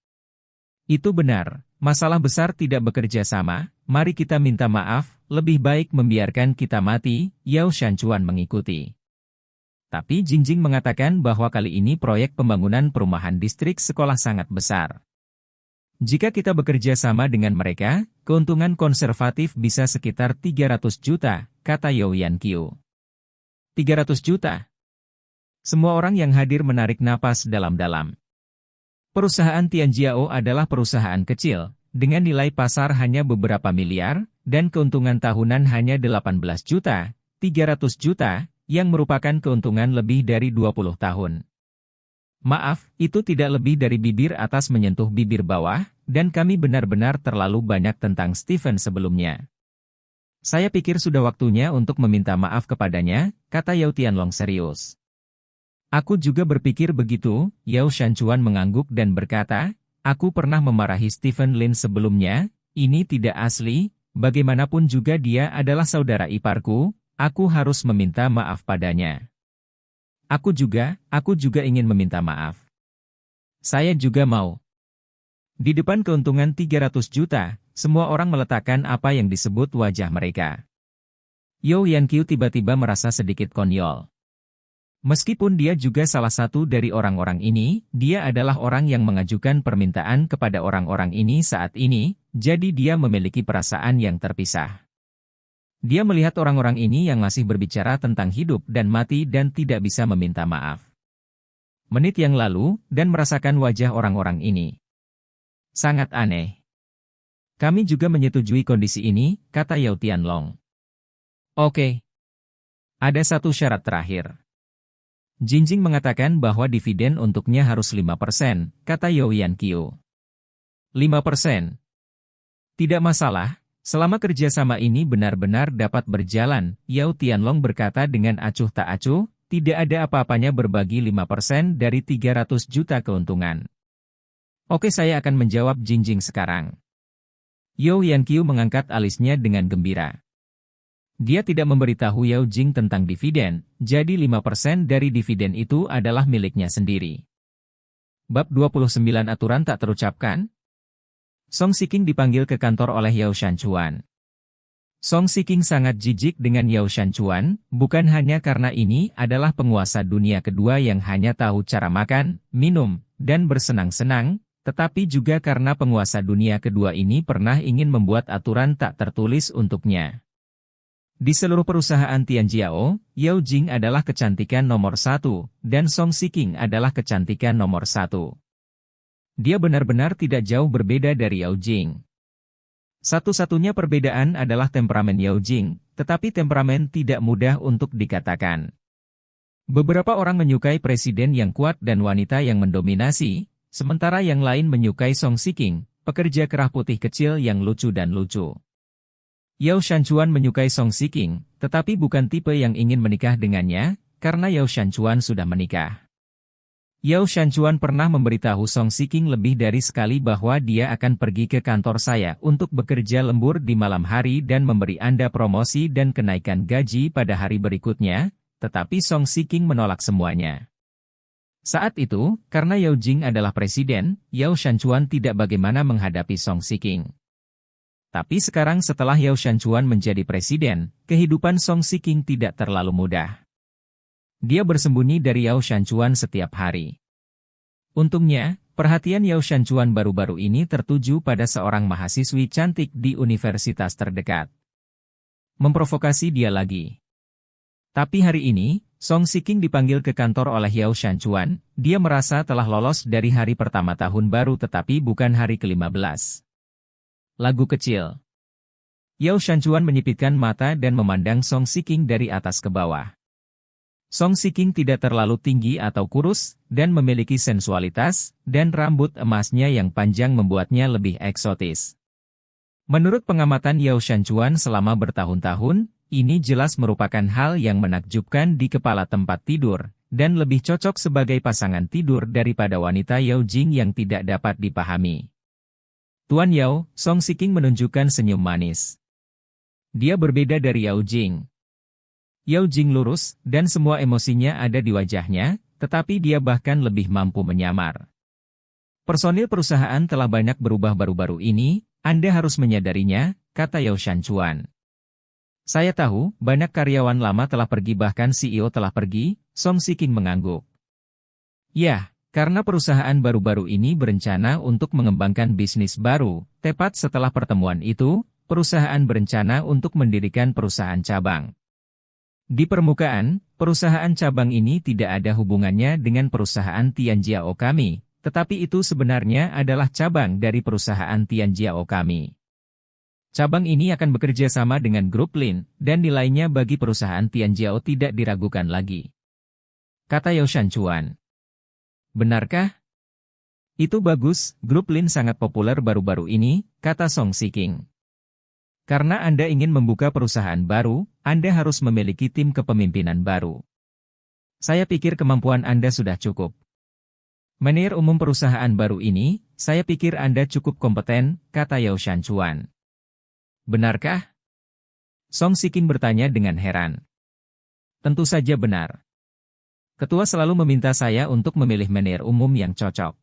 Itu benar, masalah besar tidak bekerja sama, mari kita minta maaf, lebih baik membiarkan kita mati, Yao Shanchuan mengikuti. Tapi Jingjing mengatakan bahwa kali ini proyek pembangunan perumahan distrik sekolah sangat besar. Jika kita bekerja sama dengan mereka, keuntungan konservatif bisa sekitar 300 juta, kata Yao Yanqiu. 300 juta? Semua orang yang hadir menarik napas dalam-dalam. Perusahaan Tianjiao adalah perusahaan kecil, dengan nilai pasar hanya beberapa miliar, dan keuntungan tahunan hanya 18 juta, 300 juta, yang merupakan keuntungan lebih dari 20 tahun. Maaf, itu tidak lebih dari bibir atas menyentuh bibir bawah, dan kami benar-benar terlalu banyak tentang Stephen sebelumnya. Saya pikir sudah waktunya untuk meminta maaf kepadanya, kata Yao Tianlong serius. Aku juga berpikir begitu, Yao Shanchuan mengangguk dan berkata, aku pernah memarahi Stephen Lin sebelumnya, ini tidak asli, bagaimanapun juga dia adalah saudara iparku, aku harus meminta maaf padanya. Aku juga ingin meminta maaf. Saya juga mau. Di depan keuntungan 300 juta, semua orang meletakkan apa yang disebut wajah mereka. Yao Yanqiu tiba-tiba merasa sedikit konyol. Meskipun dia juga salah satu dari orang-orang ini, dia adalah orang yang mengajukan permintaan kepada orang-orang ini saat ini, jadi dia memiliki perasaan yang terpisah. Dia melihat orang-orang ini yang masih berbicara tentang hidup dan mati dan tidak bisa meminta maaf. Menit yang lalu, dan merasakan wajah orang-orang ini. Sangat aneh. Kami juga menyetujui kondisi ini, kata Yao Tianlong. Oke. Ada satu syarat terakhir. Jingjing mengatakan bahwa dividen untuknya harus 5%, kata Yao Yanqiu. 5%. Tidak masalah, selama kerjasama ini benar-benar dapat berjalan, Yao Tianlong berkata dengan acuh tak acuh, tidak ada apa-apanya berbagi 5% dari 300 juta keuntungan. Oke, saya akan menjawab Jingjing sekarang. Yao Yanqiu mengangkat alisnya dengan gembira. Dia tidak memberitahu Yao Jing tentang dividen, jadi 5% dari dividen itu adalah miliknya sendiri. Bab 29 Aturan tak terucapkan. Song Shiking dipanggil ke kantor oleh Yao Shanchuan. Song Shiking sangat jijik dengan Yao Shanchuan, bukan hanya karena ini adalah penguasa dunia kedua yang hanya tahu cara makan, minum, dan bersenang-senang, tetapi juga karena penguasa dunia kedua ini pernah ingin membuat aturan tak tertulis untuknya. Di seluruh perusahaan Tianjiao, Yao Jing adalah kecantikan nomor 1, dan Song Shiking adalah kecantikan nomor 1. Dia benar-benar tidak jauh berbeda dari Yao Jing. Satu-satunya perbedaan adalah temperamen Yao Jing, tetapi temperamen tidak mudah untuk dikatakan. Beberapa orang menyukai presiden yang kuat dan wanita yang mendominasi, sementara yang lain menyukai Song Shiking, pekerja kerah putih kecil yang lucu dan lucu. Yao Shanchuan menyukai Song Shiking, tetapi bukan tipe yang ingin menikah dengannya, karena Yao Shanchuan sudah menikah. Yao Shanchuan pernah memberitahu Song Shiking lebih dari sekali bahwa dia akan pergi ke kantor saya untuk bekerja lembur di malam hari dan memberi Anda promosi dan kenaikan gaji pada hari berikutnya, tetapi Song Shiking menolak semuanya. Saat itu, karena Yao Jing adalah presiden, Yao Shanchuan tidak bagaimana menghadapi Song Shiking. Tapi sekarang setelah Yao Shanchuan menjadi presiden, kehidupan Song Shiking tidak terlalu mudah. Dia bersembunyi dari Yao Shanchuan setiap hari. Untungnya, perhatian Yao Shanchuan baru-baru ini tertuju pada seorang mahasiswi cantik di universitas terdekat. Memprovokasi dia lagi. Tapi hari ini, Song Shiking dipanggil ke kantor oleh Yao Shanchuan, dia merasa telah lolos dari hari pertama tahun baru tetapi bukan hari ke-15. Lagu kecil. Yao Shanchuan menyipitkan mata dan memandang Song Shiking dari atas ke bawah. Song Shiking tidak terlalu tinggi atau kurus, dan memiliki sensualitas, dan rambut emasnya yang panjang membuatnya lebih eksotis. Menurut pengamatan Yao Shanchuan selama bertahun-tahun, ini jelas merupakan hal yang menakjubkan di kepala tempat tidur, dan lebih cocok sebagai pasangan tidur daripada wanita Yao Jing yang tidak dapat dipahami. Tuan Yao, Song Shiking menunjukkan senyum manis. Dia berbeda dari Yao Jing. Yao Jing lurus, dan semua emosinya ada di wajahnya, tetapi dia bahkan lebih mampu menyamar. Personil perusahaan telah banyak berubah baru-baru ini, Anda harus menyadarinya, kata Yao Shanchuan. Saya tahu, banyak karyawan lama telah pergi bahkan CEO telah pergi, Song Shiking mengangguk. Ya. Karena perusahaan baru-baru ini berencana untuk mengembangkan bisnis baru, tepat setelah pertemuan itu, perusahaan berencana untuk mendirikan perusahaan cabang. Di permukaan, perusahaan cabang ini tidak ada hubungannya dengan perusahaan Tianjiao kami, tetapi itu sebenarnya adalah cabang dari perusahaan Tianjiao kami. Cabang ini akan bekerja sama dengan grup Lin, dan nilainya bagi perusahaan Tianjiao tidak diragukan lagi. Kata Yao Shanchuan. Benarkah? Itu bagus, grup Lin sangat populer baru-baru ini, kata Song Shiking. Karena Anda ingin membuka perusahaan baru, Anda harus memiliki tim kepemimpinan baru. Saya pikir kemampuan Anda sudah cukup. Manajer umum perusahaan baru ini, saya pikir Anda cukup kompeten, kata Yao Shanchuan. Benarkah? Song Shiking bertanya dengan heran. Tentu saja benar. Ketua selalu meminta saya untuk memilih manajer umum yang cocok.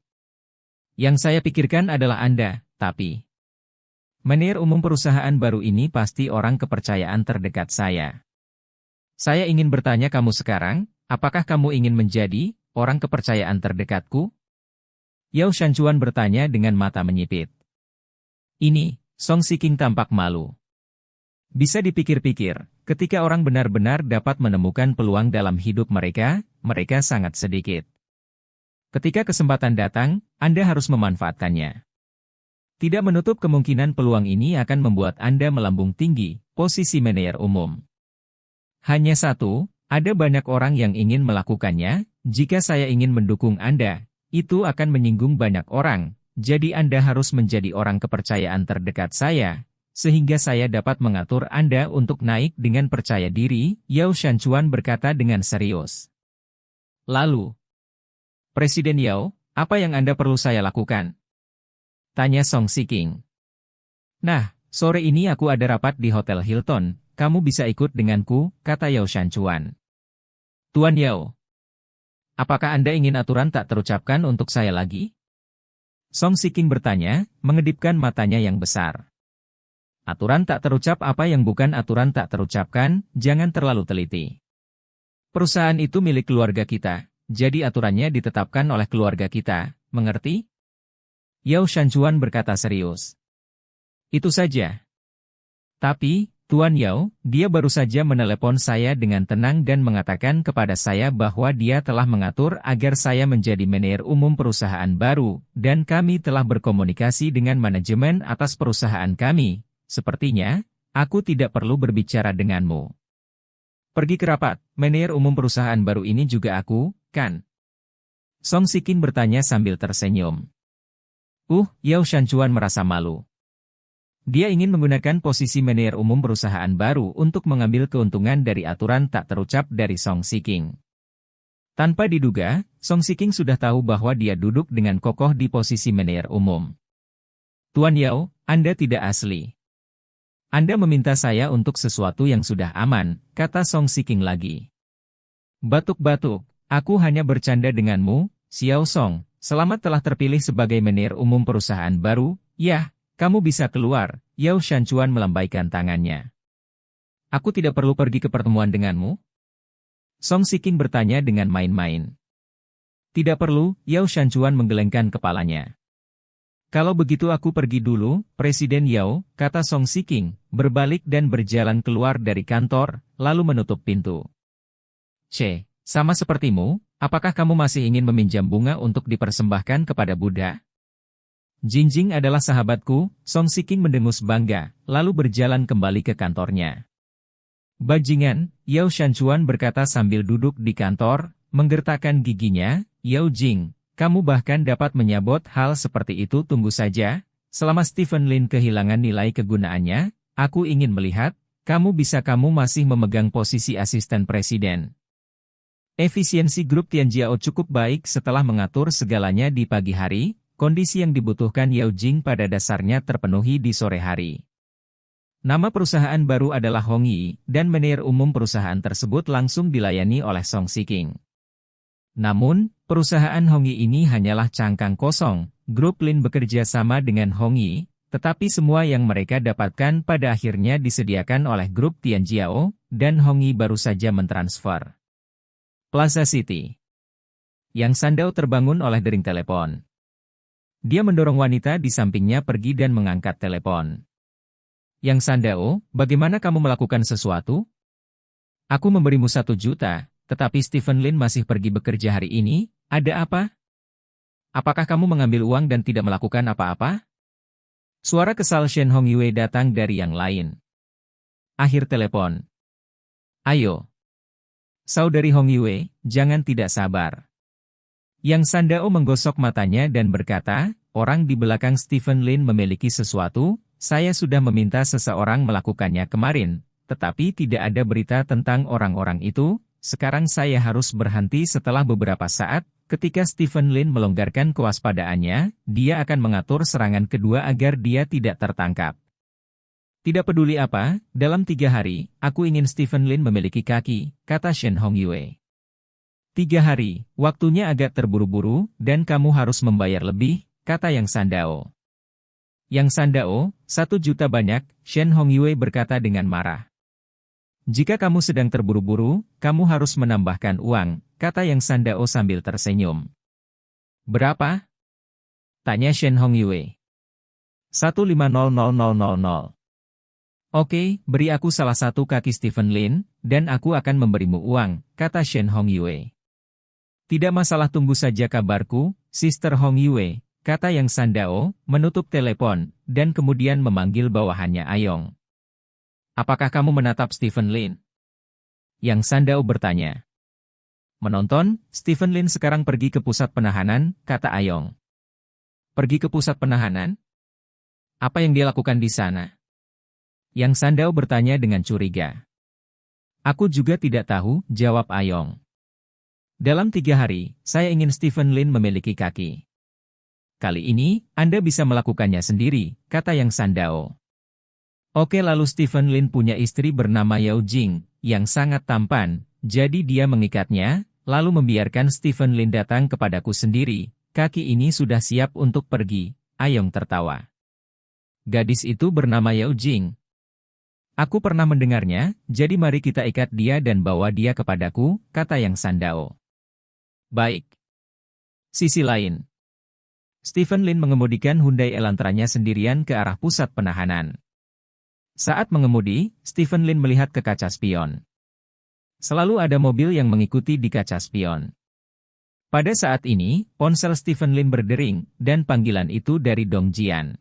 Yang saya pikirkan adalah Anda, tapi manajer umum perusahaan baru ini pasti orang kepercayaan terdekat saya. Saya ingin bertanya kamu sekarang, apakah kamu ingin menjadi orang kepercayaan terdekatku? Yao Shanchuan bertanya dengan mata menyipit. Ini, Song Shiking tampak malu. Bisa dipikir-pikir, ketika orang benar-benar dapat menemukan peluang dalam hidup mereka, mereka sangat sedikit. Ketika kesempatan datang, Anda harus memanfaatkannya. Tidak menutup kemungkinan peluang ini akan membuat Anda melambung tinggi, posisi manajer umum. Hanya satu, ada banyak orang yang ingin melakukannya, jika saya ingin mendukung Anda, itu akan menyinggung banyak orang, jadi Anda harus menjadi orang kepercayaan terdekat saya, sehingga saya dapat mengatur Anda untuk naik dengan percaya diri, Yao Shanchuan berkata dengan serius. Lalu, Presiden Yao, apa yang Anda perlu saya lakukan? Tanya Song Shiking. Nah, sore ini aku ada rapat di Hotel Hilton, kamu bisa ikut denganku, kata Yao Shanchuan. Tuan Yao, apakah Anda ingin aturan tak terucapkan untuk saya lagi? Song Shiking bertanya, mengedipkan matanya yang besar. Aturan tak terucap apa yang bukan aturan tak terucapkan, jangan terlalu teliti. Perusahaan itu milik keluarga kita, jadi aturannya ditetapkan oleh keluarga kita, mengerti? Yao Shanchuan berkata serius. Itu saja. Tapi, Tuan Yao, dia baru saja menelepon saya dengan tenang dan mengatakan kepada saya bahwa dia telah mengatur agar saya menjadi manajer umum perusahaan baru, dan kami telah berkomunikasi dengan manajemen atas perusahaan kami. Sepertinya, aku tidak perlu berbicara denganmu. Pergi ke rapat, manajer umum perusahaan baru ini juga aku, kan? Song Shiking bertanya sambil tersenyum. Yao Shanchuan merasa malu. Dia ingin menggunakan posisi manajer umum perusahaan baru untuk mengambil keuntungan dari aturan tak terucap dari Song Shiking. Tanpa diduga, Song Shiking sudah tahu bahwa dia duduk dengan kokoh di posisi manajer umum. Tuan Yao, Anda tidak asli. Anda meminta saya untuk sesuatu yang sudah aman, kata Song Shiking lagi. Batuk-batuk, aku hanya bercanda denganmu, Xiao Song, selamat telah terpilih sebagai manajer umum perusahaan baru, yah, kamu bisa keluar, Yao Shanchuan melambaikan tangannya. Aku tidak perlu pergi ke pertemuan denganmu? Song Shiking bertanya dengan main-main. Tidak perlu, Yao Shanchuan menggelengkan kepalanya. Kalau begitu aku pergi dulu, Presiden Yao, kata Song Shiking, berbalik dan berjalan keluar dari kantor, lalu menutup pintu. Sama sepertimu, apakah kamu masih ingin meminjam bunga untuk dipersembahkan kepada Buddha? Jinjing adalah sahabatku, Song Shiking mendengus bangga, lalu berjalan kembali ke kantornya. Bajingan, Yao Shanchuan berkata sambil duduk di kantor, menggertakkan giginya, Yao Jing. Kamu bahkan dapat menyabot hal seperti itu. Tunggu saja, selama Stephen Lin kehilangan nilai kegunaannya, aku ingin melihat, kamu masih memegang posisi asisten presiden. Efisiensi grup Tianjiao cukup baik setelah mengatur segalanya di pagi hari, kondisi yang dibutuhkan Yao Jing pada dasarnya terpenuhi di sore hari. Nama perusahaan baru adalah Hong Yi, dan manajer umum perusahaan tersebut langsung dilayani oleh Song Shiking. Namun, perusahaan Hong Yi ini hanyalah cangkang kosong, grup Lin bekerja sama dengan Hong Yi, tetapi semua yang mereka dapatkan pada akhirnya disediakan oleh grup Tianjiao, dan Hong Yi baru saja mentransfer. Plaza City. Yang Sandao terbangun oleh dering telepon. Dia mendorong wanita di sampingnya pergi dan mengangkat telepon. Yang Sandao, bagaimana kamu melakukan sesuatu? Aku memberimu 1 juta. Tetapi Stephen Lin masih pergi bekerja hari ini, ada apa? Apakah kamu mengambil uang dan tidak melakukan apa-apa? Suara kesal Shen Hongyue datang dari yang lain. Akhir telepon. Ayo. Saudari Hongyue, jangan tidak sabar. Yang Sandao menggosok matanya dan berkata, orang di belakang Stephen Lin memiliki sesuatu, saya sudah meminta seseorang melakukannya kemarin, tetapi tidak ada berita tentang orang-orang itu. Sekarang saya harus berhenti setelah beberapa saat, ketika Stephen Lin melonggarkan kewaspadaannya, dia akan mengatur serangan kedua agar dia tidak tertangkap. Tidak peduli apa, dalam 3 hari, aku ingin Stephen Lin memiliki kaki, kata Shen Hongyue. 3 hari, waktunya agak terburu-buru, dan kamu harus membayar lebih, kata Yang Sandao. Yang Sandao, 1 juta banyak, Shen Hongyue berkata dengan marah. Jika kamu sedang terburu-buru, kamu harus menambahkan uang, kata Yang Sandao sambil tersenyum. Berapa? Tanya Shen Hongyue. 150.000. Oke, beri aku salah 1 kaki Stephen Lin, dan aku akan memberimu uang, kata Shen Hongyue. Tidak masalah, tunggu saja kabarku, Sister Hongyue, kata Yang Sandao, menutup telepon, dan kemudian memanggil bawahannya Ayong. Apakah kamu menatap Stephen Lin? Yang Sandao bertanya. Menonton, Stephen Lin sekarang pergi ke pusat penahanan, kata Ayong. Pergi ke pusat penahanan? Apa yang dia lakukan di sana? Yang Sandao bertanya dengan curiga. Aku juga tidak tahu, jawab Ayong. Dalam 3 hari, saya ingin Stephen Lin memiliki kaki. Kali ini, Anda bisa melakukannya sendiri, kata Yang Sandao. Oke, lalu Stephen Lin punya istri bernama Yao Jing, yang sangat tampan, jadi dia mengikatnya, lalu membiarkan Stephen Lin datang kepadaku sendiri. Kaki ini sudah siap untuk pergi. Ayong tertawa. Gadis itu bernama Yao Jing. Aku pernah mendengarnya, jadi mari kita ikat dia dan bawa dia kepadaku, kata Yang Sandao. Baik. Sisi lain. Stephen Lin mengemudikan Hyundai Elantranya sendirian ke arah pusat penahanan. Saat mengemudi, Stephen Lin melihat ke kaca spion. Selalu ada mobil yang mengikuti di kaca spion. Pada saat ini, ponsel Stephen Lin berdering, dan panggilan itu dari Dong Jian.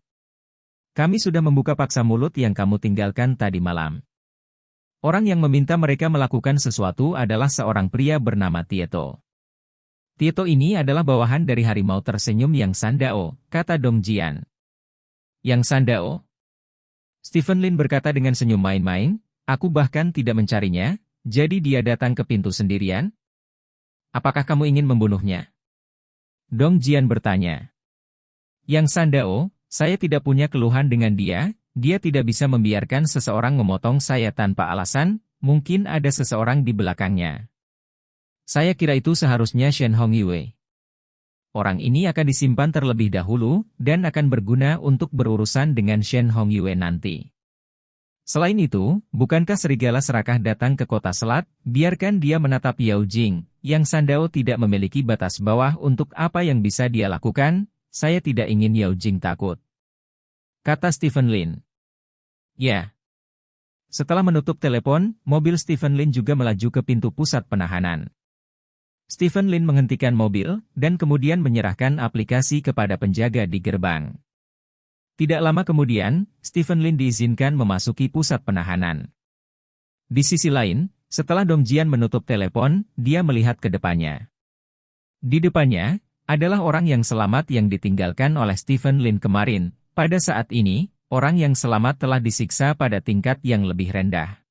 Kami sudah membuka paksa mulut yang kamu tinggalkan tadi malam. Orang yang meminta mereka melakukan sesuatu adalah seorang pria bernama Tieto. Tieto ini adalah bawahan dari harimau tersenyum Yang Sandao, kata Dong Jian. Yang Sandao? Stephen Lin berkata dengan senyum main-main, aku bahkan tidak mencarinya, jadi dia datang ke pintu sendirian? Apakah kamu ingin membunuhnya? Dong Jian bertanya. Yang Sandao, saya tidak punya keluhan dengan dia tidak bisa membiarkan seseorang memotong saya tanpa alasan, mungkin ada seseorang di belakangnya. Saya kira itu seharusnya Shen Hongyue. Orang ini akan disimpan terlebih dahulu, dan akan berguna untuk berurusan dengan Shen Hongyue nanti. Selain itu, bukankah serigala serakah datang ke kota Selat, biarkan dia menatap Yao Jing, Yang Sandao tidak memiliki batas bawah untuk apa yang bisa dia lakukan, saya tidak ingin Yao Jing takut. Kata Stephen Lin. Ya. Setelah menutup telepon, mobil Stephen Lin juga melaju ke pintu pusat penahanan. Stephen Lin menghentikan mobil, dan kemudian menyerahkan aplikasi kepada penjaga di gerbang. Tidak lama kemudian, Stephen Lin diizinkan memasuki pusat penahanan. Di sisi lain, setelah Dong Jian menutup telepon, dia melihat ke depannya. Di depannya, adalah orang yang selamat yang ditinggalkan oleh Stephen Lin kemarin. Pada saat ini, orang yang selamat telah disiksa pada tingkat yang lebih rendah.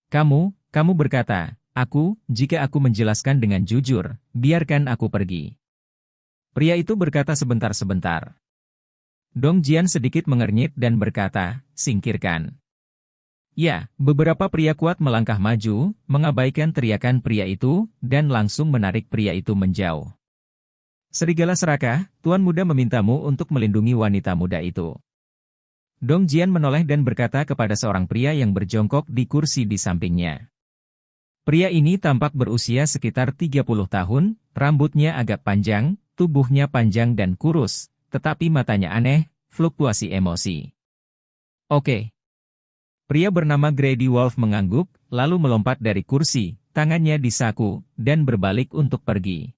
Kamu berkata, jika aku menjelaskan dengan jujur, biarkan aku pergi. Pria itu berkata sebentar-sebentar. Dong Jian sedikit mengernyit dan berkata, singkirkan. Ya, beberapa pria kuat melangkah maju, mengabaikan teriakan pria itu, dan langsung menarik pria itu menjauh. Serigala serakah, Tuan Muda memintamu untuk melindungi wanita muda itu. Dong Jian menoleh dan berkata kepada seorang pria yang berjongkok di kursi di sampingnya. Pria ini tampak berusia sekitar 30 tahun, rambutnya agak panjang, tubuhnya panjang dan kurus, tetapi matanya aneh, fluktuasi emosi. Oke. Pria bernama Grady Wolf mengangguk, lalu melompat dari kursi, tangannya disaku, dan berbalik untuk pergi.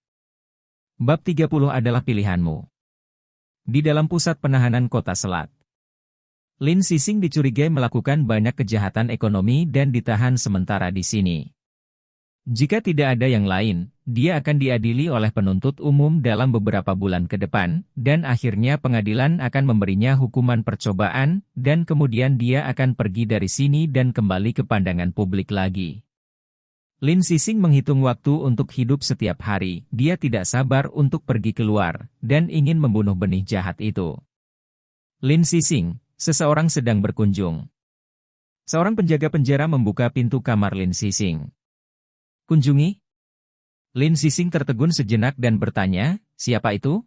Bab 30 adalah pilihanmu. Di dalam pusat penahanan kota Selat. Lin Sising dicurigai melakukan banyak kejahatan ekonomi dan ditahan sementara di sini. Jika tidak ada yang lain, dia akan diadili oleh penuntut umum dalam beberapa bulan ke depan, dan akhirnya pengadilan akan memberinya hukuman percobaan, dan kemudian dia akan pergi dari sini dan kembali ke pandangan publik lagi. Lin Sising menghitung waktu untuk hidup setiap hari, dia tidak sabar untuk pergi keluar, dan ingin membunuh benih jahat itu. Lin Sising, seseorang sedang berkunjung. Seorang penjaga penjara membuka pintu kamar Lin Sising. Kunjungi? Lin Sising tertegun sejenak dan bertanya, siapa itu?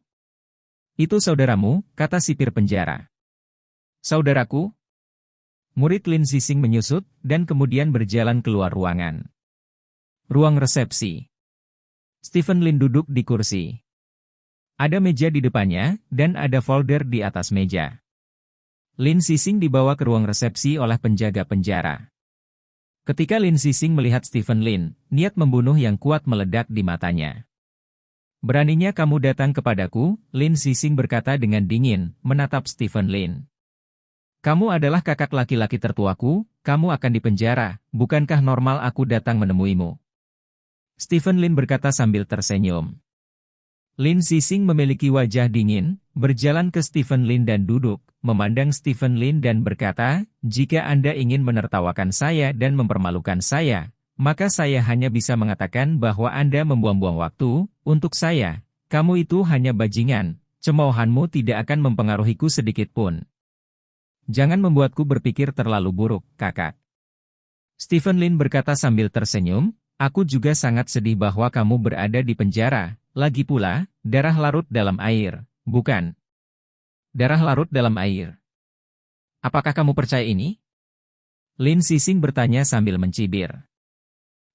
Itu saudaramu, kata sipir penjara. Saudaraku? Murid Lin Sising menyusut, dan kemudian berjalan keluar ruangan. Ruang resepsi. Stephen Lin duduk di kursi. Ada meja di depannya, dan ada folder di atas meja. Lin Sising dibawa ke ruang resepsi oleh penjaga penjara. Ketika Lin Sising melihat Stephen Lin, niat membunuh yang kuat meledak di matanya. Beraninya kamu datang kepadaku, Lin Sising berkata dengan dingin, menatap Stephen Lin. Kamu adalah kakak laki-laki tertuaku, kamu akan dipenjara, bukankah normal aku datang menemuimu? Stephen Lin berkata sambil tersenyum. Lin Sising memiliki wajah dingin, berjalan ke Stephen Lin dan duduk, memandang Stephen Lin dan berkata, jika Anda ingin menertawakan saya dan mempermalukan saya, maka saya hanya bisa mengatakan bahwa Anda membuang-buang waktu, untuk saya, kamu itu hanya bajingan, cemoohanmu tidak akan mempengaruhiku sedikit pun. Jangan membuatku berpikir terlalu buruk, kakak. Stephen Lin berkata sambil tersenyum, aku juga sangat sedih bahwa kamu berada di penjara. Lagi pula, darah larut dalam air, bukan? Darah larut dalam air. Apakah kamu percaya ini? Lin Sising bertanya sambil mencibir.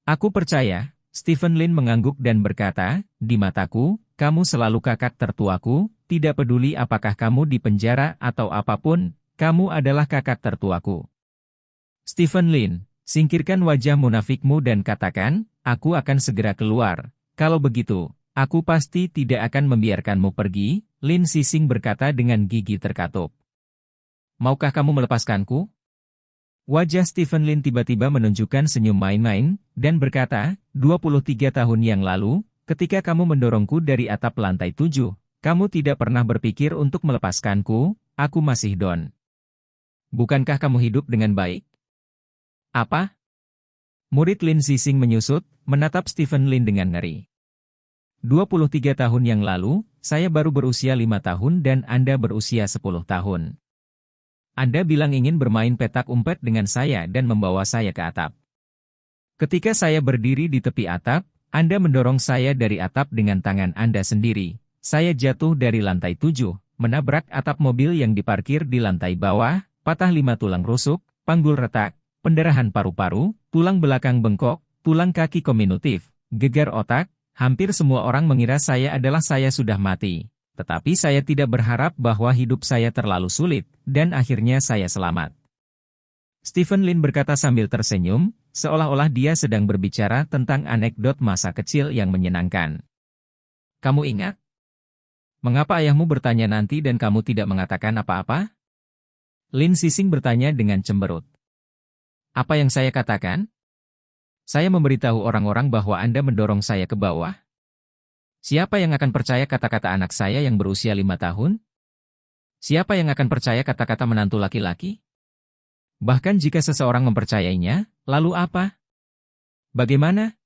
Aku percaya, Stephen Lin mengangguk dan berkata, di mataku, kamu selalu kakak tertuaku, tidak peduli apakah kamu di penjara atau apapun, kamu adalah kakak tertuaku. Stephen Lin, singkirkan wajah munafikmu dan katakan, aku akan segera keluar. Kalau begitu, aku pasti tidak akan membiarkanmu pergi, Lin Sising berkata dengan gigi terkatup. Maukah kamu melepaskanku? Wajah Stephen Lin tiba-tiba menunjukkan senyum main-main, dan berkata, 23 tahun yang lalu, ketika kamu mendorongku dari atap lantai 7, kamu tidak pernah berpikir untuk melepaskanku, aku masih Don. Bukankah kamu hidup dengan baik? Apa? Murid Lin Sising menyusut, menatap Stephen Lin dengan ngeri. 23 tahun yang lalu, saya baru berusia 5 tahun dan Anda berusia 10 tahun. Anda bilang ingin bermain petak umpet dengan saya dan membawa saya ke atap. Ketika saya berdiri di tepi atap, Anda mendorong saya dari atap dengan tangan Anda sendiri. Saya jatuh dari lantai 7, menabrak atap mobil yang diparkir di lantai bawah, patah 5 tulang rusuk, panggul retak, pendarahan paru-paru, tulang belakang bengkok, tulang kaki kominutif, gegar otak, hampir semua orang mengira saya sudah mati. Tetapi saya tidak berharap bahwa hidup saya terlalu sulit, dan akhirnya saya selamat. Stephen Lin berkata sambil tersenyum, seolah-olah dia sedang berbicara tentang anekdot masa kecil yang menyenangkan. Kamu ingat? Mengapa ayahmu bertanya nanti dan kamu tidak mengatakan apa-apa? Lin Sising bertanya dengan cemberut. Apa yang saya katakan? Saya memberitahu orang-orang bahwa Anda mendorong saya ke bawah. Siapa yang akan percaya kata-kata anak saya yang berusia 5 tahun? Siapa yang akan percaya kata-kata menantu laki-laki? Bahkan jika seseorang mempercayainya, lalu apa? Bagaimana?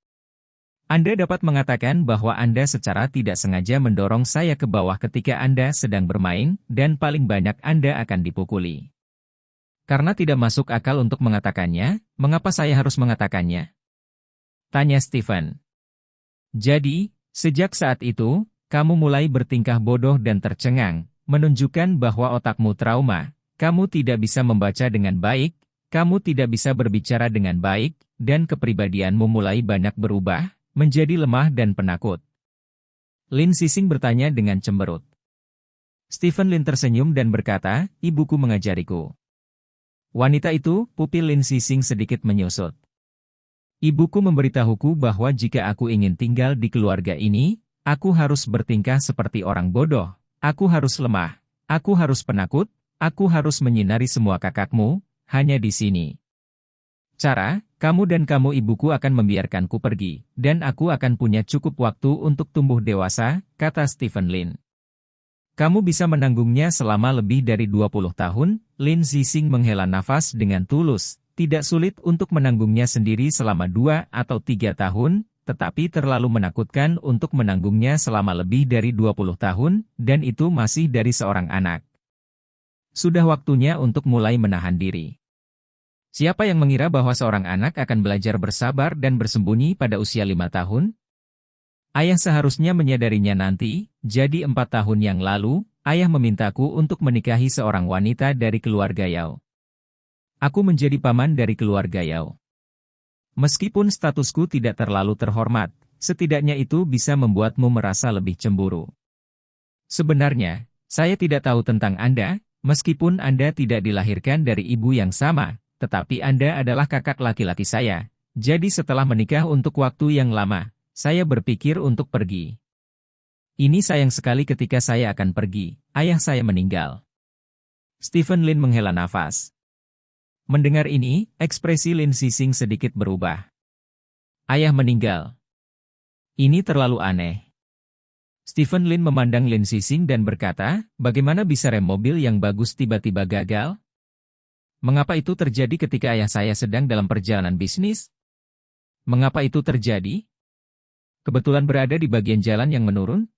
Anda dapat mengatakan bahwa Anda secara tidak sengaja mendorong saya ke bawah ketika Anda sedang bermain, dan paling banyak Anda akan dipukuli. Karena tidak masuk akal untuk mengatakannya, mengapa saya harus mengatakannya? Tanya Stephen. Jadi, sejak saat itu, kamu mulai bertingkah bodoh dan tercengang, menunjukkan bahwa otakmu trauma, kamu tidak bisa membaca dengan baik, kamu tidak bisa berbicara dengan baik, dan kepribadianmu mulai banyak berubah, menjadi lemah dan penakut. Lin Sising bertanya dengan cemberut. Stephen Lin tersenyum dan berkata, ibuku mengajariku. Wanita itu, pupil Lin Sising sedikit menyusut. Ibuku memberitahuku bahwa jika aku ingin tinggal di keluarga ini, aku harus bertingkah seperti orang bodoh, aku harus lemah, aku harus penakut, aku harus menyinari semua kakakmu, hanya di sini. Cara, kamu dan kamu ibuku akan membiarkanku pergi, dan aku akan punya cukup waktu untuk tumbuh dewasa, kata Stephen Lin. Kamu bisa menanggungnya selama lebih dari 20 tahun, Lin Sising menghela nafas dengan tulus. Tidak sulit untuk menanggungnya sendiri selama 2 atau 3 tahun, tetapi terlalu menakutkan untuk menanggungnya selama lebih dari 20 tahun, dan itu masih dari seorang anak. Sudah waktunya untuk mulai menahan diri. Siapa yang mengira bahwa seorang anak akan belajar bersabar dan bersembunyi pada usia 5 tahun? Ayah seharusnya menyadarinya nanti, jadi 4 tahun yang lalu, ayah memintaku untuk menikahi seorang wanita dari keluarga Yao. Aku menjadi paman dari keluarga Yao. Meskipun statusku tidak terlalu terhormat, setidaknya itu bisa membuatmu merasa lebih cemburu. Sebenarnya, saya tidak tahu tentang Anda, meskipun Anda tidak dilahirkan dari ibu yang sama, tetapi Anda adalah kakak laki-laki saya. Jadi setelah menikah untuk waktu yang lama, saya berpikir untuk pergi. Ini sayang sekali ketika saya akan pergi, ayah saya meninggal. Stephen Lin menghela nafas. Mendengar ini, ekspresi Lin Sising sedikit berubah. Ayah meninggal. Ini terlalu aneh. Stephen Lin memandang Lin Sising dan berkata, bagaimana bisa rem mobil yang bagus tiba-tiba gagal? Mengapa itu terjadi ketika ayah saya sedang dalam perjalanan bisnis? Mengapa itu terjadi? Kebetulan berada di bagian jalan yang menurun?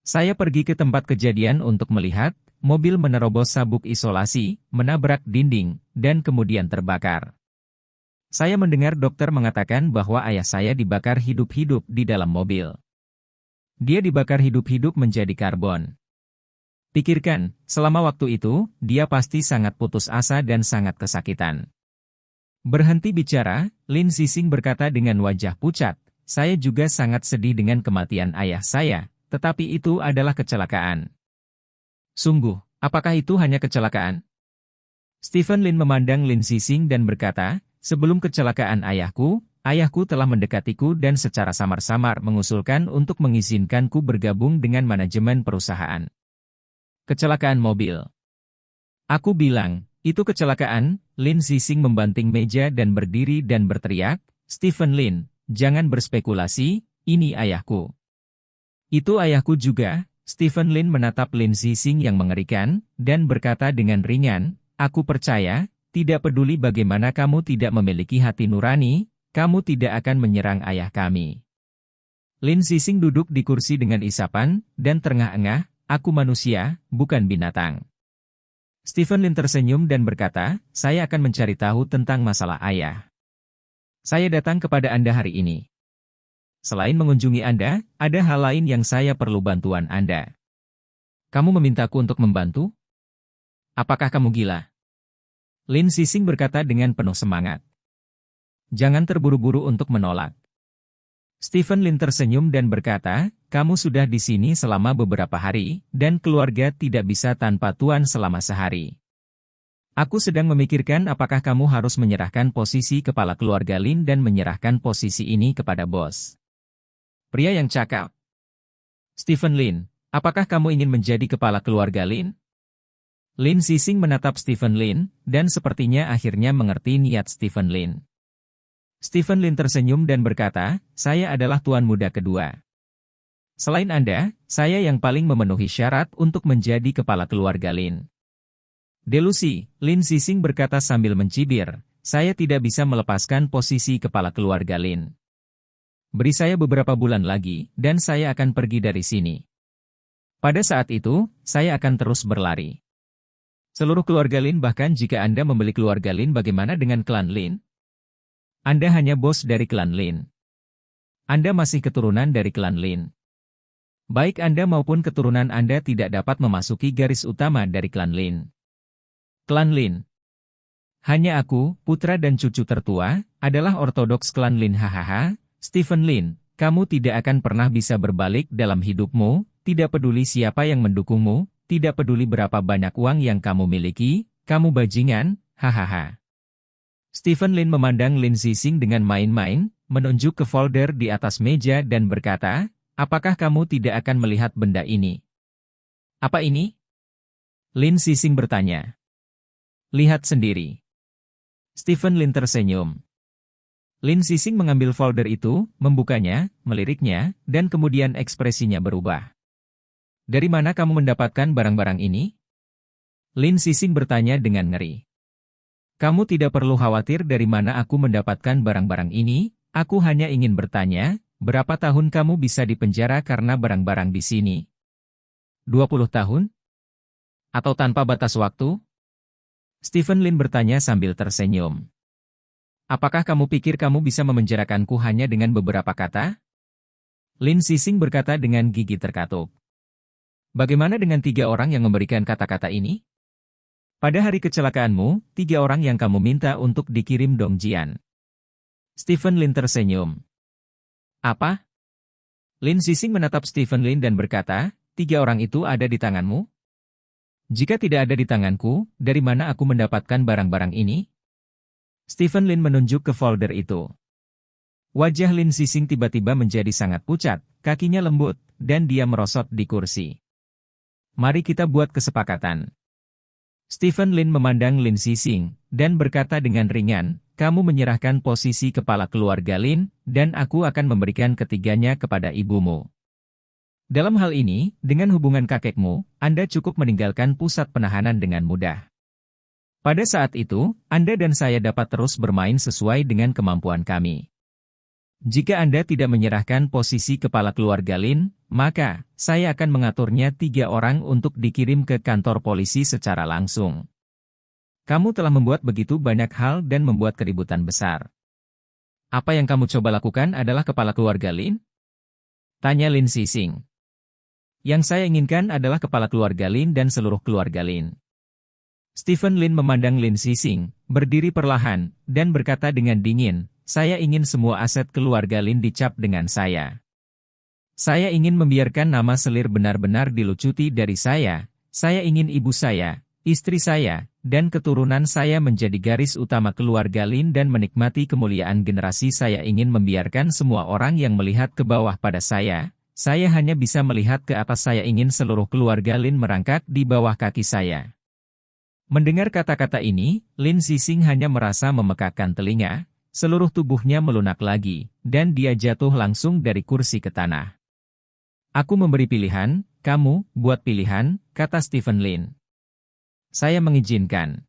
Saya pergi ke tempat kejadian untuk melihat, mobil menerobos sabuk isolasi, menabrak dinding, dan kemudian terbakar. Saya mendengar dokter mengatakan bahwa ayah saya dibakar hidup-hidup di dalam mobil. Dia dibakar hidup-hidup menjadi karbon. Pikirkan, selama waktu itu, dia pasti sangat putus asa dan sangat kesakitan. Berhenti bicara, Lin Zixing berkata dengan wajah pucat, saya juga sangat sedih dengan kematian ayah saya, tetapi itu adalah kecelakaan. Sungguh, apakah itu hanya kecelakaan? Stephen Lin memandang Lin Zixing dan berkata, sebelum kecelakaan ayahku telah mendekatiku dan secara samar-samar mengusulkan untuk mengizinkanku bergabung dengan manajemen perusahaan. Kecelakaan mobil. Aku bilang, itu kecelakaan. Lin Zixing membanting meja dan berdiri dan berteriak, Stephen Lin, jangan berspekulasi, ini ayahku. Itu ayahku juga. Stephen Lin menatap Lin Zixing yang mengerikan, dan berkata dengan ringan, aku percaya, tidak peduli bagaimana kamu tidak memiliki hati nurani, kamu tidak akan menyerang ayah kami. Lin Zixing duduk di kursi dengan isapan, dan terengah-engah, aku manusia, bukan binatang. Stephen Lin tersenyum dan berkata, saya akan mencari tahu tentang masalah ayah. Saya datang kepada Anda hari ini. Selain mengunjungi Anda, ada hal lain yang saya perlu bantuan Anda. Kamu memintaku untuk membantu? Apakah kamu gila? Lin Zixing berkata dengan penuh semangat. Jangan terburu-buru untuk menolak. Stephen Lin tersenyum dan berkata, kamu sudah di sini selama beberapa hari, dan keluarga tidak bisa tanpa Tuan selama sehari. Aku sedang memikirkan apakah kamu harus menyerahkan posisi kepala keluarga Lin dan menyerahkan posisi ini kepada bos. Pria yang cakap. Stephen Lin, apakah kamu ingin menjadi kepala keluarga Lin? Lin Zixing menatap Stephen Lin, dan sepertinya akhirnya mengerti niat Stephen Lin. Stephen Lin tersenyum dan berkata, saya adalah tuan muda kedua. Selain Anda, saya yang paling memenuhi syarat untuk menjadi kepala keluarga Lin. Delusi, Lin Zixing berkata sambil mencibir, saya tidak bisa melepaskan posisi kepala keluarga Lin. Beri saya beberapa bulan lagi, dan saya akan pergi dari sini. Pada saat itu, saya akan terus berlari. Seluruh keluarga Lin, bahkan jika Anda membeli keluarga Lin, bagaimana dengan klan Lin? Anda hanya bos dari klan Lin. Anda masih keturunan dari klan Lin. Baik Anda maupun keturunan Anda tidak dapat memasuki garis utama dari klan Lin. Klan Lin. Hanya aku, putra dan cucu tertua, adalah ortodoks klan Lin. Hahaha, Stephen Lin, kamu tidak akan pernah bisa berbalik dalam hidupmu, tidak peduli siapa yang mendukungmu, tidak peduli berapa banyak uang yang kamu miliki, kamu bajingan, hahaha. Stephen Lin memandang Lin Zixing dengan main-main, menunjuk ke folder di atas meja dan berkata, apakah kamu tidak akan melihat benda ini? Apa ini? Lin Zixing bertanya. Lihat sendiri. Stephen Lin tersenyum. Lin Zixing mengambil folder itu, membukanya, meliriknya, dan kemudian ekspresinya berubah. Dari mana kamu mendapatkan barang-barang ini? Lin Zixing bertanya dengan ngeri. Kamu tidak perlu khawatir dari mana aku mendapatkan barang-barang ini, aku hanya ingin bertanya, berapa tahun kamu bisa dipenjara karena barang-barang di sini? 20 tahun? Atau tanpa batas waktu? Stephen Lin bertanya sambil tersenyum. Apakah kamu pikir kamu bisa memenjarakanku hanya dengan beberapa kata? Lin Zixing berkata dengan gigi terkatup. Bagaimana dengan 3 orang yang memberikan kata-kata ini? Pada hari kecelakaanmu, 3 orang yang kamu minta untuk dikirim Dongjian. Stephen Lin tersenyum. Apa? Lin Zixing menatap Stephen Lin dan berkata, 3 orang itu ada di tanganmu? Jika tidak ada di tanganku, dari mana aku mendapatkan barang-barang ini? Stephen Lin menunjuk ke folder itu. Wajah Lin Zixing tiba-tiba menjadi sangat pucat, kakinya lembut, dan dia merosot di kursi. Mari kita buat kesepakatan. Stephen Lin memandang Lin Zixing, dan berkata dengan ringan, kamu menyerahkan posisi kepala keluarga Lin, dan aku akan memberikan ketiganya kepada ibumu. Dalam hal ini, dengan hubungan kakekmu, Anda cukup meninggalkan pusat penahanan dengan mudah. Pada saat itu, Anda dan saya dapat terus bermain sesuai dengan kemampuan kami. Jika Anda tidak menyerahkan posisi kepala keluarga Lin, maka saya akan mengaturnya 3 orang untuk dikirim ke kantor polisi secara langsung. Kamu telah membuat begitu banyak hal dan membuat keributan besar. Apa yang kamu coba lakukan adalah kepala keluarga Lin? Tanya Lin Sising. Yang saya inginkan adalah kepala keluarga Lin dan seluruh keluarga Lin. Stephen Lin memandang Lin Sising, berdiri perlahan, dan berkata dengan dingin, saya ingin semua aset keluarga Lin dicap dengan saya. Saya ingin membiarkan nama Selir benar-benar dilucuti dari saya ingin ibu saya, istri saya, dan keturunan saya menjadi garis utama keluarga Lin dan menikmati kemuliaan generasi. Saya ingin membiarkan semua orang yang melihat ke bawah pada saya hanya bisa melihat ke atas. Saya ingin seluruh keluarga Lin merangkak di bawah kaki saya. Mendengar kata-kata ini, Lin Sising hanya merasa memekakkan telinga, seluruh tubuhnya melunak lagi, dan dia jatuh langsung dari kursi ke tanah. Aku memberi pilihan, kamu buat pilihan, kata Stephen Lin. Saya mengizinkan.